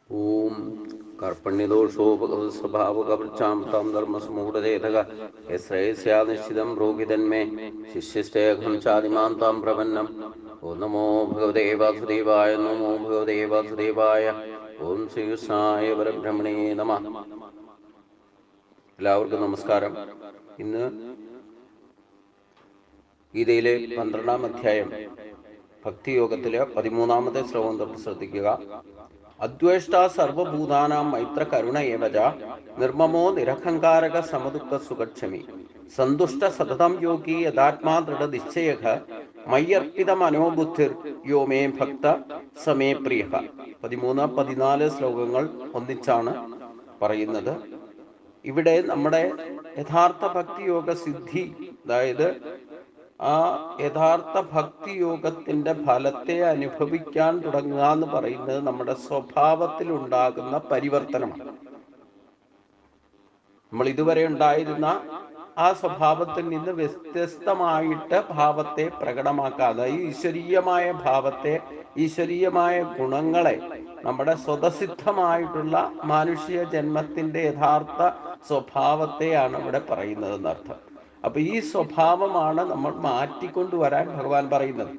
ഓം കർപ്പണ്യദോഷോപഗതസ്വഭാവകവൃച്ചാം താം ധർമ്മസമൂഢചേതക യശ്രേയസ്യാ നിശ്ചിതം ബ്രൂഹിതന്മേ ശിഷ്യസ്തേഹം ചാതിമാം താം പ്രപന്നം. ഓം നമോ ഭഗവതേ വാസുദേവായ. നമോ ഭഗവതേ വാസുദേവായ. ഓം ശ്രീകൃഷ്ണായ പരബ്രഹ്മണേ നമഃ. എല്ലാവർക്കും നമസ്കാരം. ഇന്ന് ഗീതയിലെ 12-ാം അധ്യായം ഭക്തിയോഗത്തിലെ 13-ാമത്തെ ശ്ലോകം തൊട്ട് ശ്രദ്ധിക്കുക. അദ്വേഷ്ട സർവഭൂതാനാം മൈത്ര കരുണ ഏവച നിർമ്മമോ നിരഹങ്കാരക സമദുഃഖ സുഖക്ഷമി സന്തുഷ്ട സതതം യോഗി യഥാത്മാ ദൃഢനിശ്ചയഃ മയ്യർപ്പിത മനോബുദ്ധിർ യോ മേ ഭക്ത സമേ പ്രിയ. 13-14 ശ്ലോകങ്ങൾ ഒന്നിച്ചാണ് പറയുന്നത്. ഇവിടെ നമ്മുടെ യഥാർത്ഥ ഭക്തിയോഗ സിദ്ധി, അതായത് ആ യഥാർത്ഥ ഭക്തിയോഗത്തിന്റെ ഫലത്തെ അനുഭവിക്കാൻ തുടങ്ങുക എന്ന് പറയുന്നത് നമ്മുടെ സ്വഭാവത്തിൽ ഉണ്ടാകുന്ന പരിവർത്തനമാണ്. നമ്മൾ ഇതുവരെ ഉണ്ടായിരുന്ന ആ സ്വഭാവത്തിൽ നിന്ന് വ്യത്യസ്തമായിട്ട് ഭാവത്തെ പ്രകടമാക്കാതെ ഈശ്വരീയമായ ഭാവത്തെ, ഈശ്വരീയമായ ഗുണങ്ങളെ, നമ്മുടെ സ്വതസിദ്ധമായിട്ടുള്ള മാനുഷിക ജന്മത്തിന്റെ യഥാർത്ഥ സ്വഭാവത്തെയാണ് ഇവിടെ പറയുന്നത് എന്നർത്ഥം. അപ്പൊ ഈ സ്വഭാവമാണ് നമ്മൾ മാറ്റിക്കൊണ്ടുവരാൻ ഭഗവാൻ പറയുന്നത്.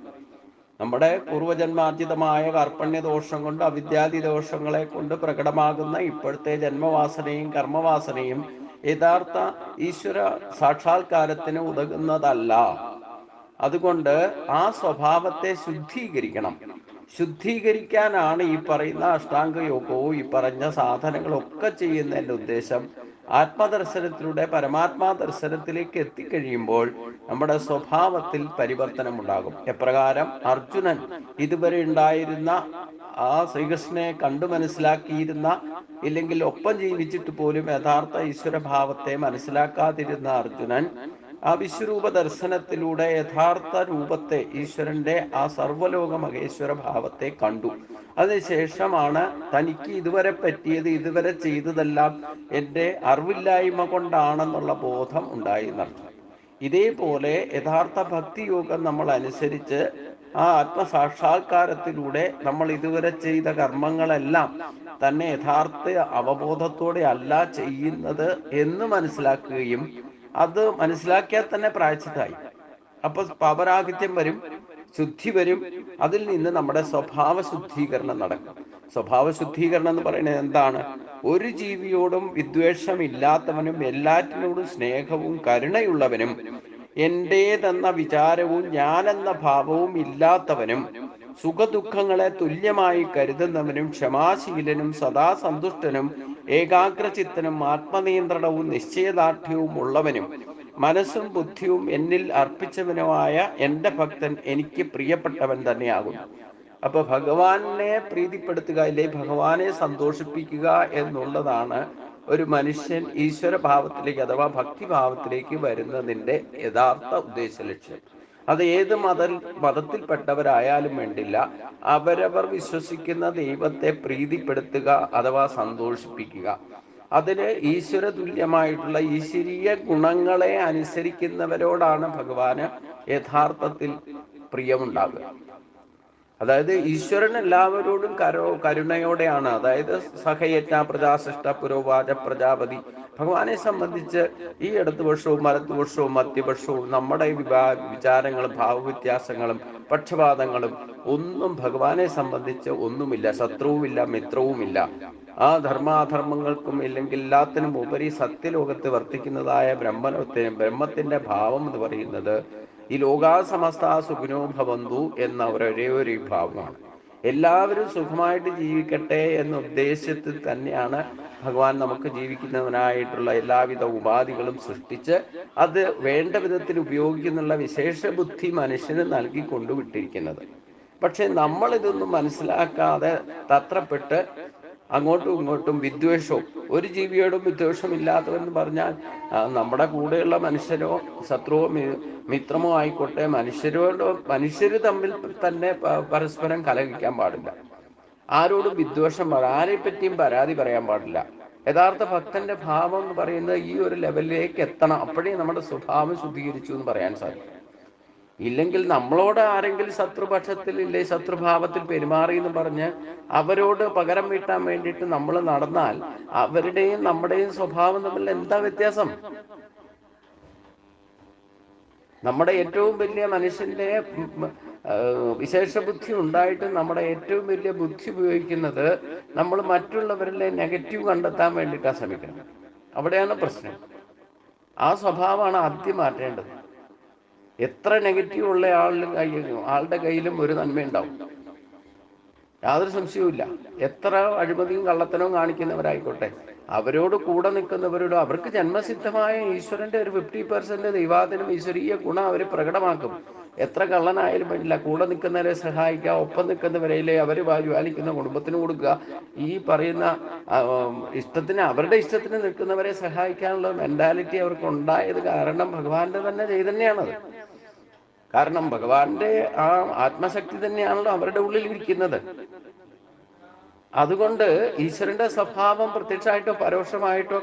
നമ്മുടെ പൂർവജന്മാർജിതമായ കാർപ്പണ്യദോഷം കൊണ്ട്, അവിദ്യാദി ദോഷങ്ങളെ കൊണ്ട് പ്രകടമാകുന്ന ഇപ്പോഴത്തെ ജന്മവാസനയും കർമ്മവാസനയും യഥാർത്ഥ ഈശ്വര സാക്ഷാത്കാരത്തിന് ഉതകുന്നതല്ല. അതുകൊണ്ട് ആ സ്വഭാവത്തെ ശുദ്ധീകരിക്കണം. ശുദ്ധീകരിക്കാനാണ് ഈ പറയുന്ന അഷ്ടാംഗ യോഗവും ഈ പറഞ്ഞ സാധനങ്ങളൊക്കെ ചെയ്യുന്നതിൻ്റെ ഉദ്ദേശം. ആത്മദർശനത്തിലൂടെ പരമാത്മാ ദർശനത്തിലേക്ക് എത്തിക്കഴിയുമ്പോൾ നമ്മുടെ സ്വഭാവത്തിൽ പരിവർത്തനം ഉണ്ടാകും. എപ്രകാരം അർജുനൻ ഇതുവരെ ഉണ്ടായിരുന്ന ആ ശ്രീകൃഷ്ണനെ കണ്ടു മനസ്സിലാക്കിയിരുന്ന, ഇല്ലെങ്കിൽ ഒപ്പം ജീവിച്ചിട്ട് പോലും യഥാർത്ഥ ഈശ്വരഭാവത്തെ മനസ്സിലാക്കാതിരുന്ന അർജുനൻ ആ വിശ്വരൂപ ദർശനത്തിലൂടെ യഥാർത്ഥ രൂപത്തെ, ഈശ്വരന്റെ ആ സർവലോക മഹേശ്വര ഭാവത്തെ കണ്ടു. അതിനുശേഷമാണ് തനിക്ക് ഇതുവരെ പറ്റിയത്, ഇതുവരെ ചെയ്തതെല്ലാം എൻ്റെ അറിവില്ലായ്മ കൊണ്ടാണെന്നുള്ള ബോധം ഉണ്ടായെന്നർത്ഥം. ഇതേപോലെ യഥാർത്ഥ ഭക്തിയോഗം നമ്മൾ അനുസരിച്ച് ആ ആത്മസാക്ഷാത്കാരത്തിലൂടെ നമ്മൾ ഇതുവരെ ചെയ്ത കർമ്മങ്ങളെല്ലാം തന്നെ യഥാർത്ഥ അവബോധത്തോടെ അല്ല ചെയ്യുന്നത് എന്ന് മനസ്സിലാക്കുകയും, അത് മനസ്സിലാക്കിയാൽ തന്നെ പ്രായശ്ചിത്തമായി. അപ്പൊ പാപരാഹിത്യം വരും, ശുദ്ധി വരും. അതിൽ നിന്ന് നമ്മുടെ സ്വഭാവ ശുദ്ധീകരണം നടക്കും. സ്വഭാവ ശുദ്ധീകരണം എന്ന് പറയുന്നത് എന്താണ്? ഒരു ജീവിയോടും വിദ്വേഷമില്ലാത്തവനും എല്ലാറ്റിനോടും സ്നേഹവും കരുണയുള്ളവനും എന്റേതെന്ന വിചാരവും ഞാനെന്ന ഭാവവും ഇല്ലാത്തവനും സുഖദുഃഖങ്ങളെ തുല്യമായി കരുതുന്നവനും ക്ഷമാശീലനും സദാ സന്തുഷ്ടനും ഏകാഗ്രചിത്തനും ആത്മനിയന്ത്രണവും നിശ്ചയദാർഢ്യവും ഉള്ളവനും മനസ്സും ബുദ്ധിയും എന്നിൽ അർപ്പിച്ചവനുമായ എൻ്റെ ഭക്തൻ എനിക്ക് പ്രിയപ്പെട്ടവൻ തന്നെയാകുന്നു. അപ്പൊ ഭഗവാനെ പ്രീതിപ്പെടുത്തുക, അല്ലെ ഭഗവാനെ സന്തോഷിപ്പിക്കുക എന്നുള്ളതാണ് ഒരു മനുഷ്യൻ ഈശ്വരഭാവത്തിലേക്ക് അഥവാ ഭക്തിഭാവത്തിലേക്ക് വരുന്നതിൻ്റെ യഥാർത്ഥ ഉദ്ദേശ ലക്ഷ്യം. അത് ഏത് മതത്തിൽപ്പെട്ടവരായാലും വേണ്ടില്ല, അവരവർ വിശ്വസിക്കുന്ന ദൈവത്തെ പ്രീതിപ്പെടുത്തുക അഥവാ സന്തോഷിപ്പിക്കുക. അതിന് ഈശ്വര തുല്യമായിട്ടുള്ള ഈശ്വരീയ ഗുണങ്ങളെ അനുസരിക്കുന്നവരോടാണ് ഭഗവാന് യഥാർത്ഥത്തിൽ പ്രിയമുണ്ടാകുക. അതായത് ഈശ്വരൻ എല്ലാവരോടും കരുണയോടെയാണ്. അതായത് സഹയജ്ഞ പ്രജാശിഷ്ട പുരോവാച പ്രജാപതി. ഭഗവാനെ സംബന്ധിച്ച് ഈ ഇടതുപക്ഷവും വലതുപക്ഷവും മധ്യപക്ഷവും നമ്മുടെ വിചാരങ്ങളും ഭാവവ്യത്യാസങ്ങളും പക്ഷപാതങ്ങളും ഒന്നും ഭഗവാനെ സംബന്ധിച്ച് ഒന്നുമില്ല. ശത്രുവുമില്ല, മിത്രവുമില്ല. ആ ധർമാധർമ്മങ്ങൾക്കും ഇല്ലെങ്കിൽ എല്ലാത്തിനും ഉപരി സത്യലോകത്ത് വർത്തിക്കുന്നതായ ബ്രഹ്മത്തിന്റെ ഭാവം എന്ന് പറയുന്നത് ഈ ലോകാ സമസ്ത സുഖിനോ ഭവന്തു എന്ന ഒരേ ഒരു ഭാവമാണ്. എല്ലാവരും സുഖമായിട്ട് ജീവിക്കട്ടെ എന്ന ഉദ്ദേശത്തിൽ തന്നെയാണ് ഭഗവാൻ നമുക്ക് ജീവിക്കുന്നതിനായിട്ടുള്ള എല്ലാവിധ ഉപാധികളും സൃഷ്ടിച്ച് അത് വേണ്ട വിധത്തിൽ ഉപയോഗിക്കുന്നുള്ള വിശേഷ ബുദ്ധി മനുഷ്യന് നൽകിക്കൊണ്ടു വിട്ടിരിക്കുന്നത്. പക്ഷെ നമ്മൾ ഇതൊന്നും മനസ്സിലാക്കാതെ തത്രപ്പെട്ട് അങ്ങോട്ടും ഇങ്ങോട്ടും വിദ്വേഷവും, ഒരു ജീവിയോടും വിദ്വേഷമില്ലാത്തവെന്ന് പറഞ്ഞാൽ നമ്മുടെ കൂടെയുള്ള മനുഷ്യരോ ശത്രുവോ മിത്രമോ ആയിക്കോട്ടെ, മനുഷ്യർ തമ്മിൽ തന്നെ പരസ്പരം കലഹിക്കാൻ പാടില്ല. ആരോടും വിദ്വേഷം, ആരെപ്പറ്റിയും പരാതി പറയാൻ പാടില്ല. യഥാർത്ഥ ഭക്തന്റെ ഭാവം എന്ന് പറയുന്നത് ഈ ഒരു ലെവലിലേക്ക് എത്തണം. അപ്പോഴേ നമ്മുടെ സ്വഭാവം ശുദ്ധീകരിച്ചു എന്ന് പറയാൻ സാധിക്കും. ഇല്ലെങ്കിൽ നമ്മളോട് ആരെങ്കിലും ശത്രുപക്ഷത്തിൽ ഇല്ലേ ശത്രുഭാവത്തിൽ പെരുമാറി എന്ന് പറഞ്ഞ് അവരോട് പകരം വീട്ടാൻ വേണ്ടിയിട്ട് നമ്മൾ നടന്നാൽ അവരുടെയും നമ്മുടെയും സ്വഭാവം തമ്മിൽ എന്താ വ്യത്യാസം? നമ്മുടെ ഏറ്റവും വലിയ മനുഷ്യന്റെ വിശേഷ ബുദ്ധി ഉണ്ടായിട്ടും നമ്മുടെ ഏറ്റവും വലിയ ബുദ്ധി ഉപയോഗിക്കുന്നത് നമ്മൾ മറ്റുള്ളവരിലെ നെഗറ്റീവ് കണ്ടെത്താൻ വേണ്ടിയിട്ടാണ് ശ്രമിക്കുന്നത്. അവിടെയാണ് പ്രശ്നം. ആ സ്വഭാവമാണ് ആദ്യം മാറ്റേണ്ടത്. എത്ര നെഗറ്റീവ് ഉള്ള ആളുടെ കയ്യിലും ഒരു നന്മയുണ്ടാവും, യാതൊരു സംശയവുമില്ല. എത്ര അഴിമതിയും കള്ളത്തനവും കാണിക്കുന്നവരായിക്കോട്ടെ, അവരോട് കൂടെ നിൽക്കുന്നവരോട് അവർക്ക് ജന്മസിദ്ധമായ ഈശ്വരന്റെ ഒരു 50% ദൈവാധീനം, ഈശ്വരീയ ഗുണം അവർ പ്രകടമാക്കും. എത്ര കള്ളനായാലും വേണ്ടില്ല, കൂടെ നിൽക്കുന്നവരെ സഹായിക്കുക, ഒപ്പം നിൽക്കുന്നവരെയിലെ അവർ പാലിക്കുന്ന കുടുംബത്തിന് കൊടുക്കുക. ഈ പറയുന്ന ഇഷ്ടത്തിന്, അവരുടെ ഇഷ്ടത്തിന് നിൽക്കുന്നവരെ സഹായിക്കാനുള്ള മെന്റാലിറ്റി അവർക്ക് ഉണ്ടായത് കാരണം ഭഗവാന്റെ തന്നെ ചൈതന്യമാണത്. കാരണം ഭഗവാന്റെ ആ ആത്മശക്തി തന്നെയാണല്ലോ അവരുടെ ഉള്ളിൽ ഇരിക്കുന്നത്. അതുകൊണ്ട് ഈശ്വരന്റെ സ്വഭാവം പ്രത്യക്ഷമായിട്ടോ പരോക്ഷമായിട്ടോ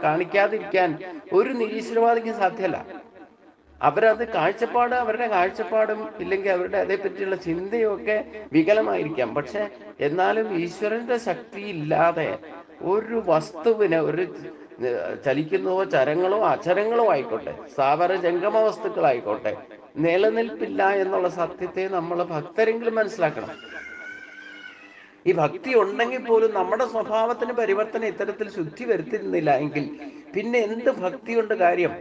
കാണിക്കാതിരിക്കാൻ ഒരു നിരീശ്വരവാദിക്ക് സാധ്യമല്ല. അവരത് അവരുടെ കാഴ്ചപ്പാടും ഇല്ലെങ്കിൽ അവരുടെ അതേപ്പറ്റിയുള്ള ചിന്തയും ഒക്കെ വികലമായിരിക്കാം. പക്ഷെ എന്നാലും ഈശ്വരന്റെ ശക്തി ഇല്ലാതെ ഒരു വസ്തുവിന്, ഒരു ചലിക്കുന്നതോ ചരങ്ങളോ അചരങ്ങളോ ആയിക്കോട്ടെ, സ്ഥാവര ജംഗമ വസ്തുക്കളായിക്കോട്ടെ, നിലനിൽപ്പില്ല എന്നുള്ള സത്യത്തെ നമ്മൾ ഭക്തരെങ്കിലും മനസ്സിലാക്കണം. ഈ ഭക്തി ഉണ്ടെങ്കിൽ പോലും നമ്മുടെ സ്വഭാവത്തിന് പരിവർത്തനം ഇത്തരത്തിൽ ശുദ്ധി വരുത്തുന്നില്ല എങ്കിൽ പിന്നെ എന്ത് ഭക്തി കൊണ്ട് കാര്യം?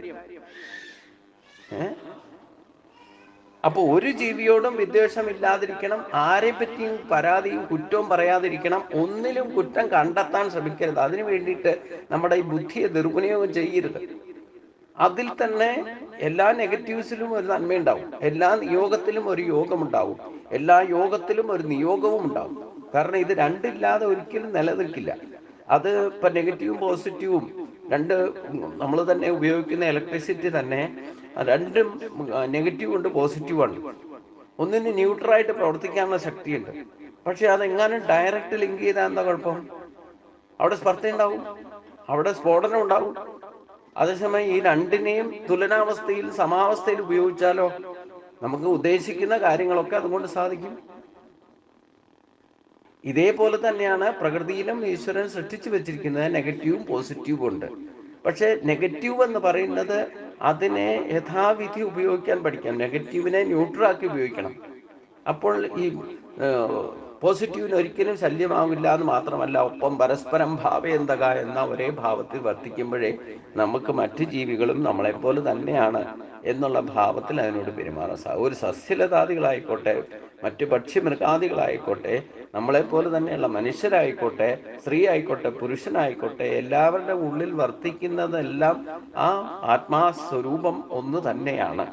അപ്പൊ ഒരു ജീവിയോടും വിദ്വേഷമില്ലാതിരിക്കണം, ആരെ പറ്റിയും പരാതിയും കുറ്റവും പറയാതിരിക്കണം, ഒന്നിലും കുറ്റം കണ്ടെത്താൻ ശ്രമിക്കരുത്. അതിനു വേണ്ടിയിട്ട് നമ്മുടെ ഈ ബുദ്ധിയെ ദുർവിനിയോഗം ചെയ്യരുത്. അതിൽ തന്നെ എല്ലാ നെഗറ്റീവ്സിലും ഒരു നന്മയുണ്ടാവും, എല്ലാ നിയോഗത്തിലും ഒരു യോഗമുണ്ടാവും, എല്ലാ യോഗത്തിലും ഒരു നിയോഗവും ഉണ്ടാവും. കാരണം ഇത് രണ്ടില്ലാതെ ഒരിക്കലും നിലനിൽക്കില്ല. അത് ഇപ്പൊ നെഗറ്റീവും പോസിറ്റീവും രണ്ട്, നമ്മൾ തന്നെ ഉപയോഗിക്കുന്ന ഇലക്ട്രിസിറ്റി തന്നെ രണ്ടും നെഗറ്റീവ് ഉണ്ട്, പോസിറ്റീവ് ഉണ്ട്. ഒന്നിന് ന്യൂട്രലായിട്ട് പ്രവർത്തിക്കാനുള്ള ശക്തിയുണ്ട്. പക്ഷെ അതെങ്ങാനും ഡയറക്റ്റ് ലിങ്ക് ചെയ്താൽ എന്താ കുഴപ്പം? അവിടെ സ്പർദ്ധ ഉണ്ടാവും, അവിടെ സ്ഫോടനം ഉണ്ടാവും. അതേസമയം ഈ രണ്ടിനെയും തുലനാവസ്ഥയിൽ, സമാവസ്ഥയിൽ ഉപയോഗിച്ചാലോ നമുക്ക് ഉദ്ദേശിക്കുന്ന കാര്യങ്ങളൊക്കെ അതുകൊണ്ട് സാധിക്കും. ഇതേപോലെ തന്നെയാണ് പ്രകൃതിയിലും ഈശ്വരൻ സൃഷ്ടിച്ചു വെച്ചിരിക്കുന്നത് നെഗറ്റീവും പോസിറ്റീവും ഉണ്ട്. പക്ഷെ നെഗറ്റീവ് എന്ന് പറയുന്നത് അതിനെ യഥാവിധി ഉപയോഗിക്കാൻ പഠിക്കണം. നെഗറ്റീവിനെ ന്യൂട്രലാക്കി ഉപയോഗിക്കണം. അപ്പോൾ ഈ പോസിറ്റീവിന് ഒരിക്കലും ശല്യമാവില്ല എന്ന് മാത്രമല്ല, ഒപ്പം പരസ്പരം ഭാവേന്തക എന്ന ഒരേ ഭാവത്തിൽ വർത്തിക്കുമ്പോഴേ നമുക്ക് മറ്റു ജീവികളും നമ്മളെപ്പോലെ തന്നെയാണ് എന്നുള്ള ഭാവത്തിൽ അതിനോട് പെരുമാറാൻ സാധിക്കും. ഒരു സസ്യലതാദികളായിക്കോട്ടെ, മറ്റു പക്ഷിമൃഗാദികളായിക്കോട്ടെ, നമ്മളെപ്പോലെ തന്നെയുള്ള മനുഷ്യരായിക്കോട്ടെ, സ്ത്രീ ആയിക്കോട്ടെ, പുരുഷനായിക്കോട്ടെ, എല്ലാവരുടെ ഉള്ളിൽ വർത്തിക്കുന്നതെല്ലാം ആ ആത്മാസ്വരൂപം ഒന്ന് തന്നെയാണ്.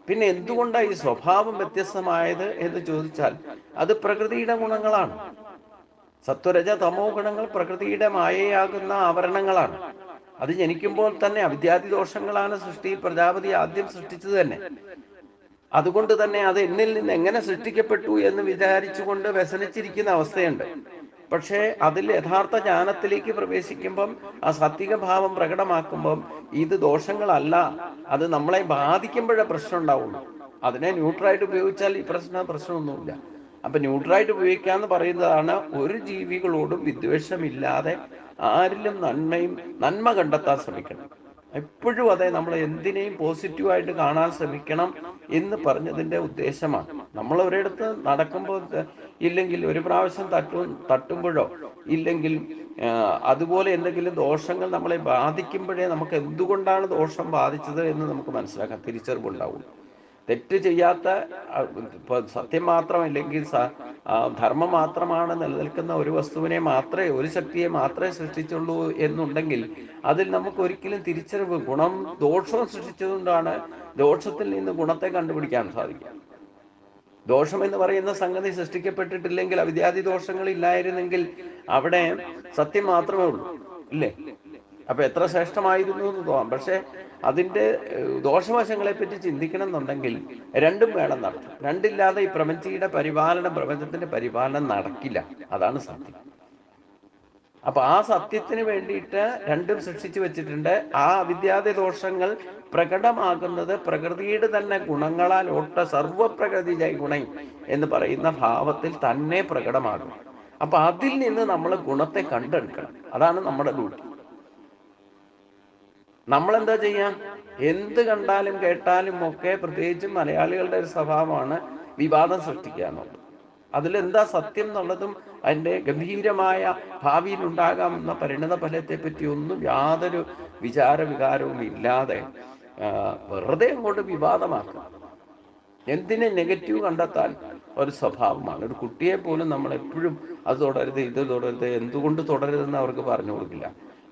പിന്നെ എന്തുകൊണ്ടാണ് ഈ സ്വഭാവം വ്യത്യസ്തമായത് എന്ന് ചോദിച്ചാൽ അത് പ്രകൃതിയുടെ ഗുണങ്ങളാണ്. സത്വരജ തമോ ഗുണങ്ങൾ പ്രകൃതിയുടെ മായയാകുന്ന ആവരണങ്ങളാണ്. അത് ജനിക്കുമ്പോൾ തന്നെ അവിദ്യാദി ദോഷങ്ങളാണ് സൃഷ്ടിയിൽ പ്രജാപതി ആദ്യം സൃഷ്ടിച്ചത് തന്നെ. അതുകൊണ്ട് തന്നെ അത് എന്നിൽ നിന്ന് എങ്ങനെ സൃഷ്ടിക്കപ്പെട്ടു എന്ന് വിചാരിച്ചുകൊണ്ട് വ്യസനിച്ചിരിക്കുന്ന അവസ്ഥയുണ്ട്. പക്ഷേ അതിൽ യഥാർത്ഥ ജ്ഞാനത്തിലേക്ക് പ്രവേശിക്കുമ്പം, ആ സാത്വിക ഭാവം പ്രകടമാക്കുമ്പം ഇത് ദോഷങ്ങളല്ല, അത് നമ്മളെ ബാധിക്കുമ്പോഴേ പ്രശ്നം ഉണ്ടാവുള്ളൂ. അതിനെ ന്യൂട്രലായിട്ട് ഉപയോഗിച്ചാൽ ഈ പ്രശ്നമൊന്നുമില്ല. അപ്പൊ ന്യൂട്രലായിട്ട് ഉപയോഗിക്കാന്ന് പറയുന്നതാണ് ഒരു ജീവികളോടും വിദ്വേഷമില്ലാതെ ആരിലും നന്മ കണ്ടെത്താൻ ശ്രമിക്കണം. എപ്പോഴും അതെ, നമ്മൾ എന്തിനേയും പോസിറ്റീവായിട്ട് കാണാൻ ശ്രമിക്കണം എന്ന് പറഞ്ഞതിന്റെ ഉദ്ദേശമാണ്. നമ്മൾ ഒരിടത്ത് നടക്കുമ്പോൾ ഇല്ലെങ്കിൽ ഒരു പ്രാവശ്യം തട്ടുമ്പോഴോ ഇല്ലെങ്കിൽ അതുപോലെ എന്തെങ്കിലും ദോഷങ്ങൾ നമ്മളെ ബാധിക്കുമ്പോഴേ നമുക്ക് എന്തുകൊണ്ടാണ് ദോഷം ബാധിച്ചത് എന്ന് നമുക്ക് മനസ്സിലാക്കാൻ തിരിച്ചറിവുണ്ടാവും. തെറ്റ് ചെയ്യാത്ത, സത്യം മാത്രം അല്ലെങ്കിൽ ധർമ്മം മാത്രമാണ് നിലനിൽക്കുന്ന ഒരു വസ്തുവിനെ മാത്രമേ, ഒരു ശക്തിയെ മാത്രമേ സൃഷ്ടിച്ചുള്ളൂ എന്നുണ്ടെങ്കിൽ അതിൽ നമുക്ക് ഒരിക്കലും തിരിച്ചറിവ്, ഗുണം ദോഷവും സൃഷ്ടിച്ചതുകൊണ്ടാണ് ദോഷത്തിൽ നിന്ന് ഗുണത്തെ കണ്ടുപിടിക്കാൻ സാധിക്കുക. ദോഷം എന്ന് പറയുന്ന സംഗതി സൃഷ്ടിക്കപ്പെട്ടിട്ടില്ലെങ്കിൽ, അവിദ്യാദി ദോഷങ്ങൾ ഇല്ലായിരുന്നെങ്കിൽ അവിടെ സത്യം മാത്രമേ ഉള്ളൂ, ഇല്ലേ? അപ്പൊ എത്ര ശ്രേഷ്ഠമായിരുന്നു എന്ന് തോന്നാം. പക്ഷെ അതിന്റെ ദോഷവശങ്ങളെ പറ്റി ചിന്തിക്കണം എന്നുണ്ടെങ്കിൽ രണ്ടും വേണം നടത്തും. രണ്ടില്ലാതെ ഈ പ്രപഞ്ചത്തിന്റെ പരിപാലനം നടക്കില്ല. അതാണ് സത്യം. അപ്പൊ ആ സത്യത്തിന് വേണ്ടിയിട്ട് രണ്ടും സൃഷ്ടിച്ചു വെച്ചിട്ടുണ്ട്. ആ അവിദ്യാദി ദോഷങ്ങൾ പ്രകടമാകുന്നത് പ്രകൃതിയുടെ തന്നെ ഗുണങ്ങളാൽ സർവപ്രകൃതി ഗുണൈ എന്ന് പറയുന്ന ഭാവത്തിൽ തന്നെ പ്രകടമാകും. അപ്പൊ അതിൽ നിന്ന് നമ്മൾ ഗുണത്തെ കണ്ടെടുക്കണം. അതാണ് നമ്മുടെ ഡ്യൂട്ടി. നമ്മളെന്താ ചെയ്യാം? എന്ത് കണ്ടാലും കേട്ടാലും ഒക്കെ, പ്രത്യേകിച്ചും മലയാളികളുടെ ഒരു സ്വഭാവമാണ് വിവാദം സൃഷ്ടിക്കുക എന്നുള്ളത്. അതിലെന്താ സത്യം എന്നുള്ളതും അതിൻ്റെ ഗംഭീരമായ ഭാവിയിൽ ഉണ്ടാകാമെന്ന പരിണത ഫലത്തെ പറ്റി ഒന്നും യാതൊരു വികാരവും ഇല്ലാതെ വെറുതെ അങ്ങോട്ട് വിവാദമാക്കുക. എന്തിനെ നെഗറ്റീവ് കണ്ടെത്താൻ ഒരു സ്വഭാവമാണ്. ഒരു കുട്ടിയെ പോലും നമ്മൾ എപ്പോഴും അത് തുടരുത്, ഇത് തുടരുത്, എന്തുകൊണ്ട് തുടരുതെന്ന് അവർക്ക് പറഞ്ഞു കൊടുക്കില്ല.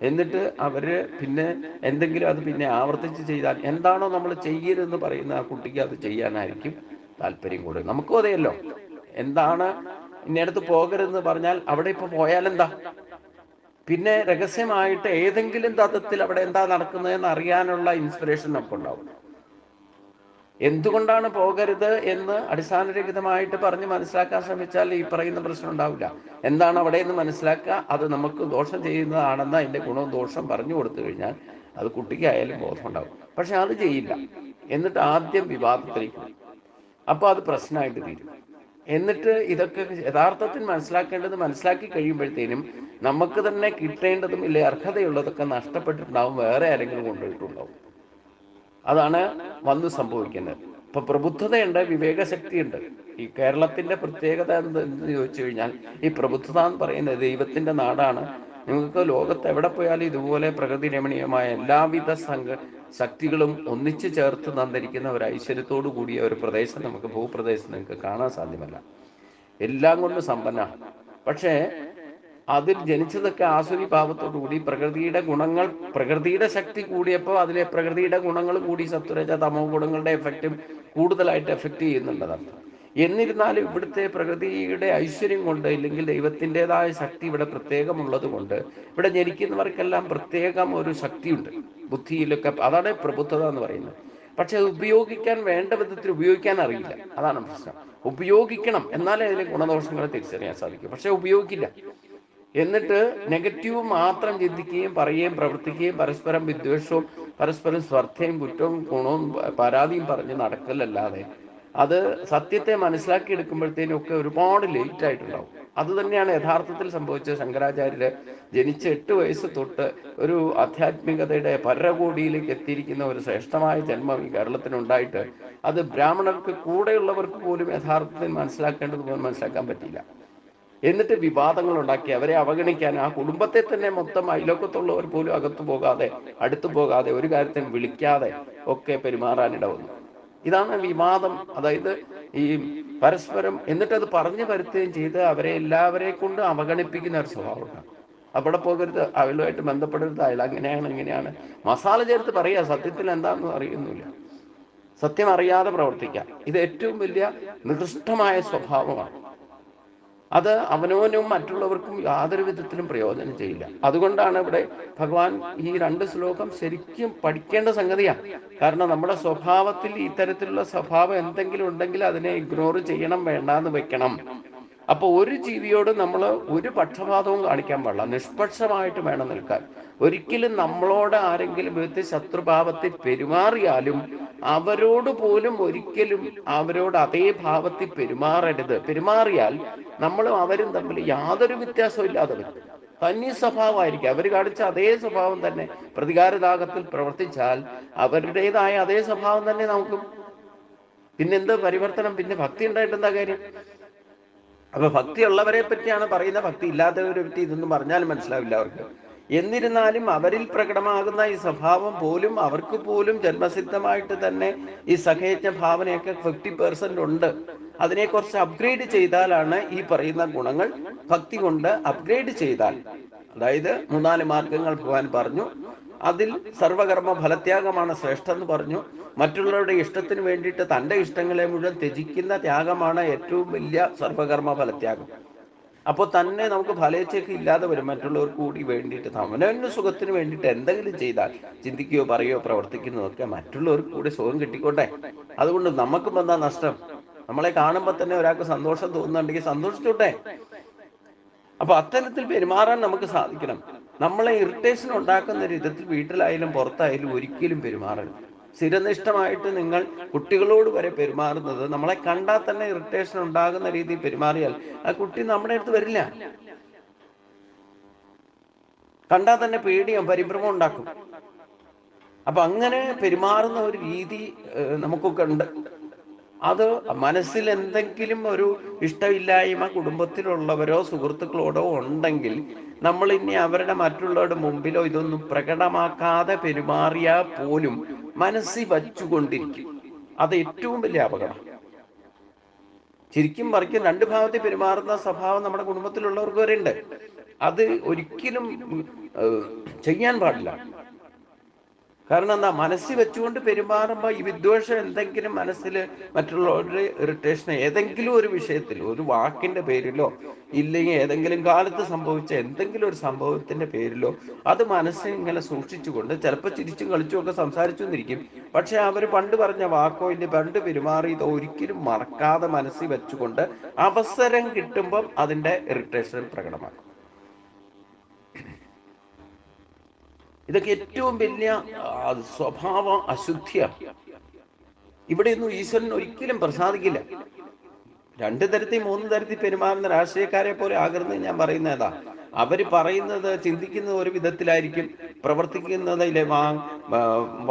എന്നിട്ട് അവര് പിന്നെ എന്തെങ്കിലും അത് പിന്നെ ആവർത്തിച്ച് ചെയ്താൽ, എന്താണോ നമ്മൾ ചെയ്യരുതെന്ന് പറയുന്ന ആ കുട്ടിക്ക് അത് ചെയ്യാനായിരിക്കും താല്പര്യം കൂടുതൽ. നമുക്കും അതെയല്ലോ. എന്താണ് ഇന്നടുത്ത് പോകരുതെന്ന് പറഞ്ഞാൽ അവിടെ ഇപ്പൊ പോയാലെന്താ? പിന്നെ രഹസ്യമായിട്ട് ഏതെങ്കിലും തത്വത്തിൽ അവിടെ എന്താ നടക്കുന്നതെന്ന് അറിയാനുള്ള ഇൻസ്പിറേഷൻ നമുക്ക് ഉണ്ടാവും. എന്തുകൊണ്ടാണ് പോകരുത് എന്ന് അടിസ്ഥാനരഹിതമായിട്ട് പറഞ്ഞ് മനസ്സിലാക്കാൻ ശ്രമിച്ചാൽ ഈ പറയുന്ന പ്രശ്നം ഉണ്ടാവില്ല. എന്താണ് അവിടെ എന്ന് മനസ്സിലാക്കുക. അത് നമുക്ക് ദോഷം ചെയ്യുന്നതാണെന്ന് അതിന്റെ ഗുണവും ദോഷം പറഞ്ഞു കൊടുത്തു കഴിഞ്ഞാൽ അത് കുട്ടിക്കായാലും ബോധം ഉണ്ടാവും. പക്ഷെ അത് ചെയ്യില്ല. എന്നിട്ട് ആദ്യം വിവാദത്തിലേക്ക് വരും. അപ്പോൾ അത് പ്രശ്നമായിട്ട് തീരും. എന്നിട്ട് ഇതൊക്കെ യഥാർത്ഥത്തിൽ മനസ്സിലാക്കി കഴിയുമ്പോഴത്തേനും നമുക്ക് തന്നെ കിട്ടേണ്ടതും ഇല്ലേ അർഹതയുള്ളതൊക്കെ നഷ്ടപ്പെട്ടിട്ടുണ്ടാവും, വേറെ ആരെങ്കിലും കൊണ്ടുപോയിട്ടുണ്ടാവും. അതാണ് വന്ന് സംഭവിക്കുന്നത്. ഇപ്പൊ പ്രബുദ്ധതയുണ്ട്, വിവേകശക്തിയുണ്ട്. ഈ കേരളത്തിന്റെ പ്രത്യേകത എന്ന് ചോദിച്ചു കഴിഞ്ഞാൽ, ഈ പ്രബുദ്ധത എന്ന് പറയുന്നത് ദൈവത്തിന്റെ നാടാണ്. നിങ്ങൾക്ക് ലോകത്ത് എവിടെ പോയാലും ഇതുപോലെ പ്രകൃതി രമണീയമായ എല്ലാവിധ ശക്തികളും ഒന്നിച്ചു ചേർത്ത് തന്നിരിക്കുന്ന ഒരു ഐശ്വര്യത്തോടു കൂടിയ ഒരു പ്രദേശം നമുക്ക് ഭൂപ്രദേശം നിങ്ങൾക്ക് കാണാൻ സാധ്യമല്ല. എല്ലാം കൊണ്ട് സമ്പന്ന. പക്ഷേ അതിൽ ജനിച്ചതൊക്കെ ആസുരി ഭാവത്തോടു കൂടി പ്രകൃതിയുടെ ശക്തി കൂടിയപ്പോൾ അതിലെ പ്രകൃതിയുടെ ഗുണങ്ങൾ കൂടി സത്വരജ തമോ ഗുണങ്ങളുടെ എഫക്റ്റും കൂടുതലായിട്ട് എഫക്റ്റ് ചെയ്യുന്നുണ്ടതാണ്. എന്നിരുന്നാലും ഇവിടുത്തെ പ്രകൃതിയുടെ ഐശ്വര്യം കൊണ്ട്, ഇല്ലെങ്കിൽ ദൈവത്തിൻ്റെതായ ശക്തി ഇവിടെ പ്രത്യേകമുള്ളത് കൊണ്ട് ഇവിടെ ജനിക്കുന്നവർക്കെല്ലാം പ്രത്യേകം ഒരു ശക്തിയുണ്ട് ബുദ്ധിയിലൊക്കെ. അതാണ് പ്രബുദ്ധത എന്ന് പറയുന്നത്. പക്ഷെ അത് ഉപയോഗിക്കാൻ വേണ്ട വിധത്തിൽ ഉപയോഗിക്കാൻ അറിയില്ല. അതാണ് പ്രശ്നം. ഉപയോഗിക്കണം, എന്നാലേ അതിലെ ഗുണദോഷങ്ങളെ തിരിച്ചറിയാൻ സാധിക്കും. പക്ഷെ ഉപയോഗിക്കില്ല. എന്നിട്ട് നെഗറ്റീവ് മാത്രം ചിന്തിക്കുകയും പറയുകയും പ്രവർത്തിക്കുകയും പരസ്പരം വിദ്വേഷവും പരസ്പരം സ്വാർത്ഥയും കുറ്റവും ഗുണവും പരാതിയും പറഞ്ഞ് നടക്കലല്ലാതെ അത് സത്യത്തെ മനസ്സിലാക്കി എടുക്കുമ്പോഴത്തേനും ഒക്കെ ഒരുപാട് ലേറ്റ് ആയിട്ടുണ്ടാവും. അത് തന്നെയാണ് യഥാർത്ഥത്തിൽ സംഭവിച്ചത്. ശങ്കരാചാര്യര് ജനിച്ച 8 വയസ്സ് തൊട്ട് ഒരു ആധ്യാത്മികതയുടെ പരകോടിയിലേക്ക് എത്തിയിരിക്കുന്ന ഒരു ശ്രേഷ്ഠമായ ജന്മം ഈ കേരളത്തിനുണ്ടായിട്ട് അത് ബ്രാഹ്മണർക്ക് കൂടെയുള്ളവർക്ക് പോലും യഥാർത്ഥത്തിൽ മനസ്സിലാക്കേണ്ടതുപോലെ മനസ്സിലാക്കാൻ പറ്റിയില്ല. എന്നിട്ട് വിവാദങ്ങൾ ഉണ്ടാക്കി അവരെ അവഗണിക്കാൻ, ആ കുടുംബത്തെ തന്നെ മൊത്തം അയലോക്കത്തുള്ളവർ പോലും അടുത്തു പോകാതെ ഒരു കാര്യത്തിന് വിളിക്കാതെ ഒക്കെ പെരുമാറാനിട വന്നു. ഇതാണ് വിവാദം. അതായത് ഈ പരസ്പരം എന്നിട്ടത് പറഞ്ഞു വരുത്തുകയും ചെയ്ത് അവരെ എല്ലാവരെ കൊണ്ട് അവഗണിപ്പിക്കുന്ന ഒരു സ്വഭാവമാണ്. അവിടെ പോകരുത്, അവളുമായിട്ട് ബന്ധപ്പെടരുത്, അയാൾ അങ്ങനെയാണ് ഇങ്ങനെയാണ് മസാല ചേർത്ത് പറയുക. സത്യത്തിൽ എന്താണെന്ന് അറിയുന്നില്ല. സത്യം അറിയാതെ പ്രവർത്തിക്കാം. ഇത് ഏറ്റവും വലിയ നികൃഷ്ടമായ സ്വഭാവമാണ്. അത് അവനവനും മറ്റുള്ളവർക്കും യാതൊരു വിധത്തിലും പ്രയോജനം ചെയ്യില്ല. അതുകൊണ്ടാണ് ഇവിടെ ഭഗവാൻ ഈ 2 ശ്ലോകം ശരിക്കും പഠിക്കേണ്ട സംഗതിയാണ്. കാരണം നമ്മുടെ സ്വഭാവത്തിൽ ഇത്തരത്തിലുള്ള സ്വഭാവം എന്തെങ്കിലും ഉണ്ടെങ്കിൽ അതിനെ ഇഗ്നോർ ചെയ്യണം, വേണ്ടാന്ന് വെക്കണം. അപ്പൊ ഒരു ജീവിയോട് നമ്മൾ ഒരു പക്ഷപാതവും കാണിക്കാൻ പാടില്ല. നിഷ്പക്ഷമായിട്ട് വേണം നിൽക്കാൻ. ഒരിക്കലും നമ്മളോട് ആരെങ്കിലും വിധത്തിൽ ശത്രുഭാവത്തിൽ പെരുമാറിയാലും അവരോട് പോലും ഒരിക്കലും അവരോട് അതേ ഭാവത്തിൽ പെരുമാറരുത്. പെരുമാറിയാൽ നമ്മളും അവരും തമ്മിൽ യാതൊരു വ്യത്യാസവും ഇല്ലാതെ വരും. തനി സ്വഭാവമായിരിക്കും. അവർ കാണിച്ച അതേ സ്വഭാവം തന്നെ പ്രതികാരദാഹത്തിൽ പ്രവർത്തിച്ചാൽ അവരുടേതായ അതേ സ്വഭാവം തന്നെ നമുക്കും. പിന്നെന്ത് പരിവർത്തനം? പിന്നെ ഭക്തി ഉണ്ടായിട്ട് എന്താ കാര്യം? അപ്പൊ ഭക്തി ഉള്ളവരെ പറ്റിയാണ് പറയുന്നത്. ഭക്തി ഇല്ലാത്തവരെ പറ്റി ഇതൊന്നും പറഞ്ഞാലും മനസ്സിലാവില്ല അവർക്ക്. എന്നിരുന്നാലും അവരിൽ പ്രകടമാകുന്ന ഈ സ്വഭാവം പോലും അവർക്ക് പോലും ജന്മസിദ്ധമായിട്ട് തന്നെ ഈ സഹയജ്ഞ ഭാവനയൊക്കെ 50% ഉണ്ട്. അതിനെ കുറച്ച് അപ്ഗ്രേഡ് ചെയ്താലാണ് ഈ പറയുന്ന ഗുണങ്ങൾ ഭക്തി കൊണ്ട് അപ്ഗ്രേഡ് ചെയ്താൽ, അതായത് 3-4 മാർഗങ്ങൾ ഭഗവാൻ പറഞ്ഞു. അതിൽ സർവകർമ്മ ഫലത്യാഗമാണ് ശ്രേഷ്ഠം എന്ന് പറഞ്ഞു. മറ്റുള്ളവരുടെ ഇഷ്ടത്തിന് വേണ്ടിയിട്ട് തൻ്റെ ഇഷ്ടങ്ങളെ മുഴുവൻ ത്യജിക്കുന്ന ത്യാഗമാണ് ഏറ്റവും വലിയ സർവകർമ്മ ഫലത്യാഗം. അപ്പോൾ തന്നെ നമുക്ക് ഫലേച്ഛയൊക്കെ ഇല്ലാതെ വരും. മറ്റുള്ളവർക്ക് കൂടി വേണ്ടിയിട്ട് അവനവൻ്റെ സുഖത്തിന് വേണ്ടിയിട്ട് എന്തെങ്കിലും ചെയ്താൽ, ചിന്തിക്കുകയോ പറയുകയോ പ്രവർത്തിക്കുന്നതൊക്കെ മറ്റുള്ളവർക്ക് കൂടി സുഖം കിട്ടിക്കോട്ടെ. അതുകൊണ്ട് നമുക്കും എന്താ നഷ്ടം? നമ്മളെ കാണുമ്പോൾ തന്നെ ഒരാൾക്ക് സന്തോഷം തോന്നുന്നുണ്ടെങ്കിൽ സന്തോഷിച്ചോട്ടെ. അപ്പൊ അത്തരത്തിൽ പെരുമാറാൻ നമുക്ക് സാധിക്കണം. നമ്മളെ ഇറിറ്റേഷൻ ഉണ്ടാക്കുന്ന വിധത്തിൽ വീട്ടിലായാലും പുറത്തായാലും ഒരിക്കലും പെരുമാറരുത്. സ്ഥിരനിഷ്ഠമായിട്ട് നിങ്ങൾ കുട്ടികളോട് വരെ പെരുമാറുന്നത് നമ്മളെ കണ്ടാൽ തന്നെ ഇറിറ്റേഷൻ ഉണ്ടാകുന്ന രീതിയിൽ പെരുമാറിയാൽ ആ കുട്ടി നമ്മുടെ അടുത്ത് വരില്ല. കണ്ടാൽ തന്നെ പേടിയും പരിഭ്രമം ഉണ്ടാക്കും. അപ്പൊ അങ്ങനെ പെരുമാറുന്ന ഒരു രീതി നമുക്കൊക്കെ ഉണ്ട്. അത് മനസ്സിൽ എന്തെങ്കിലും ഒരു ഇഷ്ടമില്ലായ്മ കുടുംബത്തിലുള്ളവരോ സുഹൃത്തുക്കളോടോ ഉണ്ടെങ്കിൽ നമ്മൾ ഇനി അവരുടെ മറ്റുള്ളവരുടെ മുമ്പിലോ ഇതൊന്നും പ്രകടമാക്കാതെ പെരുമാറിയാൽ പോലും മനസ്സിൽ വച്ചുകൊണ്ടിരിക്കും. അത് ഏറ്റവും വലിയ അപകടം. ശരിക്കും പറിക്കും രണ്ട് ഭാഗത്തിൽ പെരുമാറുന്ന സ്വഭാവം നമ്മുടെ കുടുംബത്തിലുള്ളവർക്ക് വരെ ഉണ്ട്. അത് ഒരിക്കലും ചെയ്യാൻ പാടില്ല. കാരണം എന്താ, മനസ്സിൽ വെച്ചുകൊണ്ട് പെരുമാറുമ്പോൾ ഈ വിദ്വേഷം എന്തെങ്കിലും മനസ്സിൽ മറ്റുള്ളവരുടെ ഇറിറ്റേഷൻ ഏതെങ്കിലും ഒരു വിഷയത്തിൽ, ഒരു വാക്കിന്റെ പേരിലോ ഇല്ലെങ്കിൽ ഏതെങ്കിലും കാലത്ത് സംഭവിച്ച എന്തെങ്കിലും ഒരു സംഭവത്തിന്റെ പേരിലോ അത് മനസ്സിൽ ഇങ്ങനെ സൂക്ഷിച്ചുകൊണ്ട് ചിലപ്പോൾ ചിരിച്ചും കളിച്ചും ഒക്കെ സംസാരിച്ചു എന്നിരിക്കും. പക്ഷെ അവർ പണ്ട് പറഞ്ഞ വാക്കോ ഇല്ല പണ്ട് പെരുമാറിയതോ ഒരിക്കലും മറക്കാതെ മനസ്സിൽ വെച്ചുകൊണ്ട് അവസരം കിട്ടുമ്പം അതിന്റെ ഇറിറ്റേഷൻ പ്രകടമാക്കും. ഇതൊക്കെ ഏറ്റവും വലിയ സ്വഭാവ അശുദ്ധിയാണ്. ഇവിടെയൊന്നും ഈശ്വരൻ ഒരിക്കലും പ്രസാദിക്കില്ല. രണ്ടു തരത്തിൽ മൂന്ന് തരത്തിൽ പെരുമാറുന്ന രാഷ്ട്രീയക്കാരെ പോലെ ആകരുത് ഞാൻ പറയുന്നതാ. അവര് പറയുന്നത് ചിന്തിക്കുന്നത് ഒരു വിധത്തിലായിരിക്കും, പ്രവർത്തിക്കുന്നത്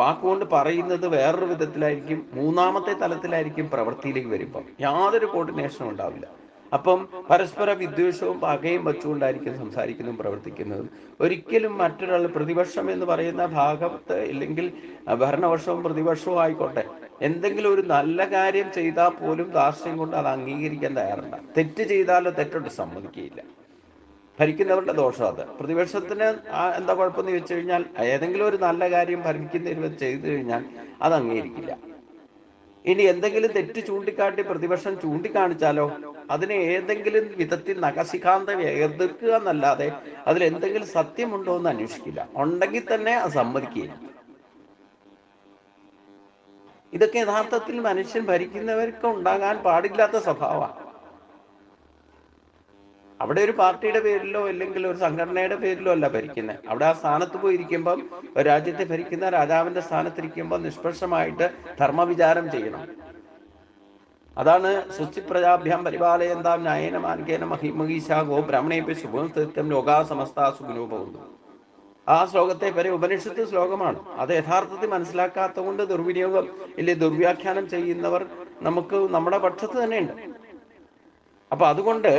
വാക്കുകൊണ്ട് പറയുന്നത് വേറൊരു വിധത്തിലായിരിക്കും, മൂന്നാമത്തെ തലത്തിലായിരിക്കും പ്രവൃത്തിയിലേക്ക് വരുമ്പോൾ യാതൊരു കോർഡിനേഷനും ഉണ്ടാവില്ല. അപ്പം പരസ്പര വിദ്വേഷവും പകയും വെച്ചുകൊണ്ടായിരിക്കും സംസാരിക്കുന്നതും പ്രവർത്തിക്കുന്നതും. ഒരിക്കലും മറ്റൊരാൾ പ്രതിപക്ഷം എന്ന് പറയുന്ന ഭാഗത്ത് ഇല്ലെങ്കിൽ ഭരണപക്ഷവും പ്രതിപക്ഷവും ആയിക്കോട്ടെ എന്തെങ്കിലും ഒരു നല്ല കാര്യം ചെയ്താൽ പോലും ധാർഷ്ട്യം കൊണ്ട് അത് അംഗീകരിക്കാൻ തയ്യാറുണ്ട്. തെറ്റ് ചെയ്താലോ തെറ്റോട്ട് സമ്മതിക്കുകയില്ല. ഭരിക്കുന്നവരുടെ ദോഷം അത്. പ്രതിപക്ഷത്തിന് എന്താ കുഴപ്പമെന്ന് ചോദിച്ചു കഴിഞ്ഞാൽ ഏതെങ്കിലും ഒരു നല്ല കാര്യം ഭരിക്കുന്നതിന് ചെയ്തു കഴിഞ്ഞാൽ അത് അംഗീകരിക്കില്ല. ഇനി എന്തെങ്കിലും തെറ്റ് ചൂണ്ടിക്കാട്ടി പ്രതിപക്ഷം ചൂണ്ടിക്കാണിച്ചാലോ അതിനെ ഏതെങ്കിലും വിധത്തിൽ നഖശിഖാന്തം എതിർക്കുക എന്നല്ലാതെ അതിൽ എന്തെങ്കിലും സത്യമുണ്ടോ എന്ന് അന്വേഷിക്കില്ല. ഉണ്ടെങ്കിൽ തന്നെ അത് സമ്മതിക്കുകയില്ല. ഇതൊക്കെ യഥാർത്ഥത്തിൽ മനുഷ്യൻ ഭരിക്കുന്നവർക്ക് ഉണ്ടാകാൻ പാടില്ലാത്ത സ്വഭാവമാണ്. അവിടെ ഒരു പാർട്ടിയുടെ പേരിലോ അല്ലെങ്കിൽ ഒരു സംഘടനയുടെ പേരിലോ അല്ല ഭരിക്കുന്നത്. അവിടെ ആ സ്ഥാനത്ത് പോയിരിക്കുമ്പം ഒരു രാജ്യത്തെ ഭരിക്കുന്ന രാജാവിന്റെ സ്ഥാനത്തിരിക്കുമ്പോൾ നിഷ്പക്ഷമായിട്ട് ധർമ്മവിചാരം ചെയ്യണം. അതാണ് ശുചിപ്രജാഭ്യാം പരിപാലയന്താം ന്യായേന മാർഗേന മഹിമഹീശാഗോ ബ്രാഹ്മണേഭ്യ ശുഭം ലോകാ സമസ്ത സുഖിനോ ഭവന്തു. ആ ശ്ലോകത്തെ വരെ ഉപനിഷത്ത് ശ്ലോകമാണ്. അത് യഥാർത്ഥത്തിൽ മനസ്സിലാക്കാത്ത കൊണ്ട് ദുർവിനിയോഗം ഇല്ലേ ദുർവ്യാഖ്യാനം ചെയ്യുന്നവർ നമുക്ക് നമ്മുടെ പക്ഷത്ത് തന്നെയുണ്ട്. അപ്പൊ അതുകൊണ്ട്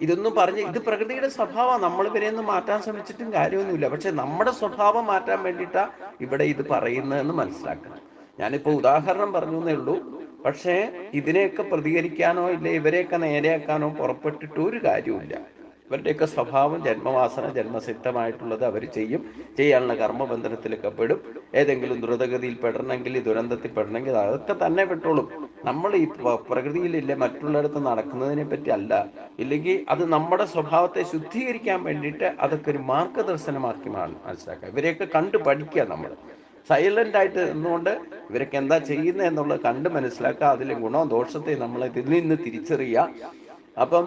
ഇതൊന്നും പറഞ്ഞ് ഇത് പ്രകൃതിയുടെ സ്വഭാവം, നമ്മൾ ഇവരെയൊന്നും മാറ്റാൻ ശ്രമിച്ചിട്ടും കാര്യമൊന്നുമില്ല. പക്ഷെ നമ്മുടെ സ്വഭാവം മാറ്റാൻ വേണ്ടിയിട്ടാ ഇവിടെ ഇത് പറയുന്നതെന്ന് മനസ്സിലാക്കണം. ഞാനിപ്പോ ഉദാഹരണം പറഞ്ഞു എന്നേ ഉള്ളൂ. പക്ഷേ ഇതിനെയൊക്കെ പ്രതികരിക്കാനോ ഇല്ല ഇവരെയൊക്കെ നേരെയാക്കാനോ പുറപ്പെട്ടിട്ട് ഒരു കാര്യമില്ല. ഇവരുടെയൊക്കെ സ്വഭാവം ജന്മവാസന ജന്മസിദ്ധമായിട്ടുള്ളത് അവർ ചെയ്യും. ചെയ്യാനുള്ള കർമ്മബന്ധനത്തിലൊക്കെ പെടും. ഏതെങ്കിലും ദ്രുതഗതിയിൽ പെടണമെങ്കിൽ ദുരന്തത്തിൽ പെടണമെങ്കിൽ അതൊക്കെ തന്നെ പെട്ടോളും. നമ്മൾ ഈ പ്രകൃതിയിലില്ല മറ്റുള്ളിടത്ത് നടക്കുന്നതിനെ പറ്റി അല്ല. ഇല്ലെങ്കിൽ അത് നമ്മുടെ സ്വഭാവത്തെ ശുദ്ധീകരിക്കാൻ വേണ്ടിയിട്ട് അതൊക്കെ ഒരു മാർഗദർശനമാക്കി മനസ്സിലാക്കുക. ഇവരെയൊക്കെ കണ്ടു പഠിക്കുക. നമ്മൾ സൈലന്റ് ആയിട്ട് നിന്നുകൊണ്ട് ഇവരൊക്കെ എന്താ ചെയ്യുന്നത് എന്നുള്ളത് കണ്ട് മനസ്സിലാക്കുക. അതിലെ ഗുണവും ദോഷത്തെ നമ്മൾ ഇതിൽ നിന്ന് തിരിച്ചറിയുക. അപ്പം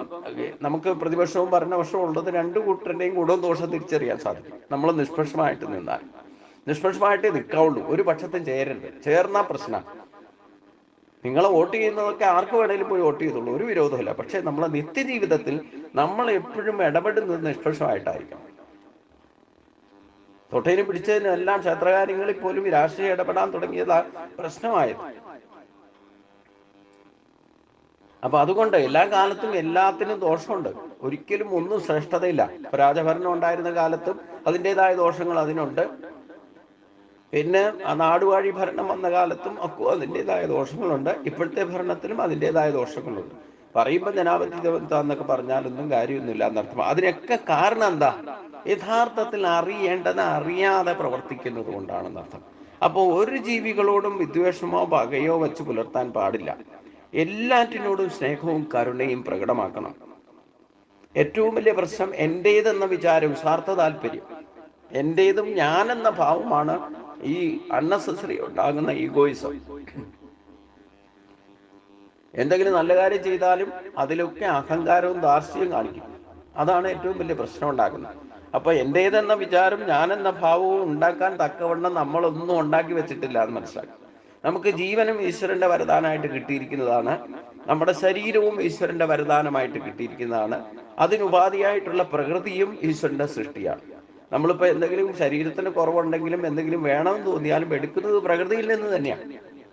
നമുക്ക് പ്രതിപക്ഷവും ഭരണപക്ഷവും ഉള്ളത് രണ്ടു കൂട്ടരുടെയും ഗുണവും ദോഷം തിരിച്ചറിയാൻ സാധിക്കും. നമ്മൾ നിഷ്പക്ഷമായിട്ട് നിന്നാൽ. നിഷ്പക്ഷമായിട്ടേ നിൽക്കാവുള്ളൂ. ഒരു പക്ഷത്തും ചേരരുത്. ചേർന്നാ പ്രശ്നം. നിങ്ങളെ വോട്ട് ചെയ്യുന്നതൊക്കെ ആർക്ക് വേണേലും പോയി വോട്ട് ചെയ്തോളൂ, ഒരു വിരോധമില്ല. പക്ഷെ നമ്മളെ നിത്യജീവിതത്തിൽ നമ്മൾ എപ്പോഴും ഇടപെടുന്നത് നിഷ്പക്ഷമായിട്ടായിരിക്കണം. തൊട്ടേനും പിടിച്ചതിനും എല്ലാം ക്ഷേത്രകാര്യങ്ങളിൽ പോലും രാഷ്ട്രീയം ഇടപെടാൻ തുടങ്ങിയതാ പ്രശ്നമായത്. അപ്പൊ അതുകൊണ്ട് എല്ലാ കാലത്തും എല്ലാത്തിനും ദോഷമുണ്ട്. ഒരിക്കലും ഒന്നും ശ്രേഷ്ഠതയില്ല. ഇപ്പൊ രാജഭരണം ഉണ്ടായിരുന്ന കാലത്തും അതിൻ്റെതായ ദോഷങ്ങൾ അതിനുണ്ട്. പിന്നെ ആ നാടുവാഴി ഭരണം വന്ന കാലത്തും ഒക്കെ അതിൻ്റെതായ ദോഷങ്ങളുണ്ട്. ഇപ്പോഴത്തെ ഭരണത്തിലും അതിൻ്റെതായ ദോഷങ്ങളുണ്ട്. പറയുമ്പോൾ ജനാധിപത്യം എന്നൊക്കെ പറഞ്ഞാലൊന്നും കാര്യമൊന്നുമില്ല എന്നർത്ഥം. അതിനൊക്കെ കാരണം എന്താ? യഥാർത്ഥത്തിൽ അറിയേണ്ടത് അറിയാതെ പ്രവർത്തിക്കുന്നത് കൊണ്ടാണെന്നർത്ഥം. അപ്പോൾ ഒരു ജീവികളോടും വിദ്വേഷമോ പകയോ വെച്ച് പുലർത്താൻ പാടില്ല. എല്ലാറ്റിനോടും സ്നേഹവും കരുണയും പ്രകടമാക്കണം. ഏറ്റവും വലിയ പ്രശ്നം എൻ്റേതെന്ന വിചാരം, സ്വാർത്ഥ താല്പര്യം, എൻ്റേതും ഞാനെന്ന ഭാവമാണ് ഈ അൺനെസസറി ഉണ്ടാകുന്ന ഈഗോയിസം. എന്തെങ്കിലും നല്ല കാര്യം ചെയ്താലും അതിലൊക്കെ അഹങ്കാരവും ധാർഷ്ട്യവും കാണിക്കും. അതാണ് ഏറ്റവും വലിയ പ്രശ്നം ഉണ്ടാക്കുന്നത്. അപ്പൊ എൻ്റേതെന്ന വിചാരം, ഞാനെന്ന ഭാവവും ഉണ്ടാക്കാൻ തക്കവണ്ണം നമ്മളൊന്നും ഉണ്ടാക്കി വെച്ചിട്ടില്ല എന്ന് മനസ്സിലാക്കി. നമുക്ക് ജീവനും ഈശ്വരന്റെ വരദാനമായിട്ട് കിട്ടിയിരിക്കുന്നതാണ്. നമ്മുടെ ശരീരവും ഈശ്വരന്റെ വരദാനമായിട്ട് കിട്ടിയിരിക്കുന്നതാണ്. അതിനുപാധിയായിട്ടുള്ള പ്രകൃതിയും ഈശ്വരന്റെ സൃഷ്ടിയാണ്. നമ്മളിപ്പോൾ എന്തെങ്കിലും ശരീരത്തിന് കുറവുണ്ടെങ്കിലും എന്തെങ്കിലും വേണമെന്ന് തോന്നിയാലും എടുക്കുന്നത് പ്രകൃതിയിൽ നിന്ന് തന്നെയാണ്.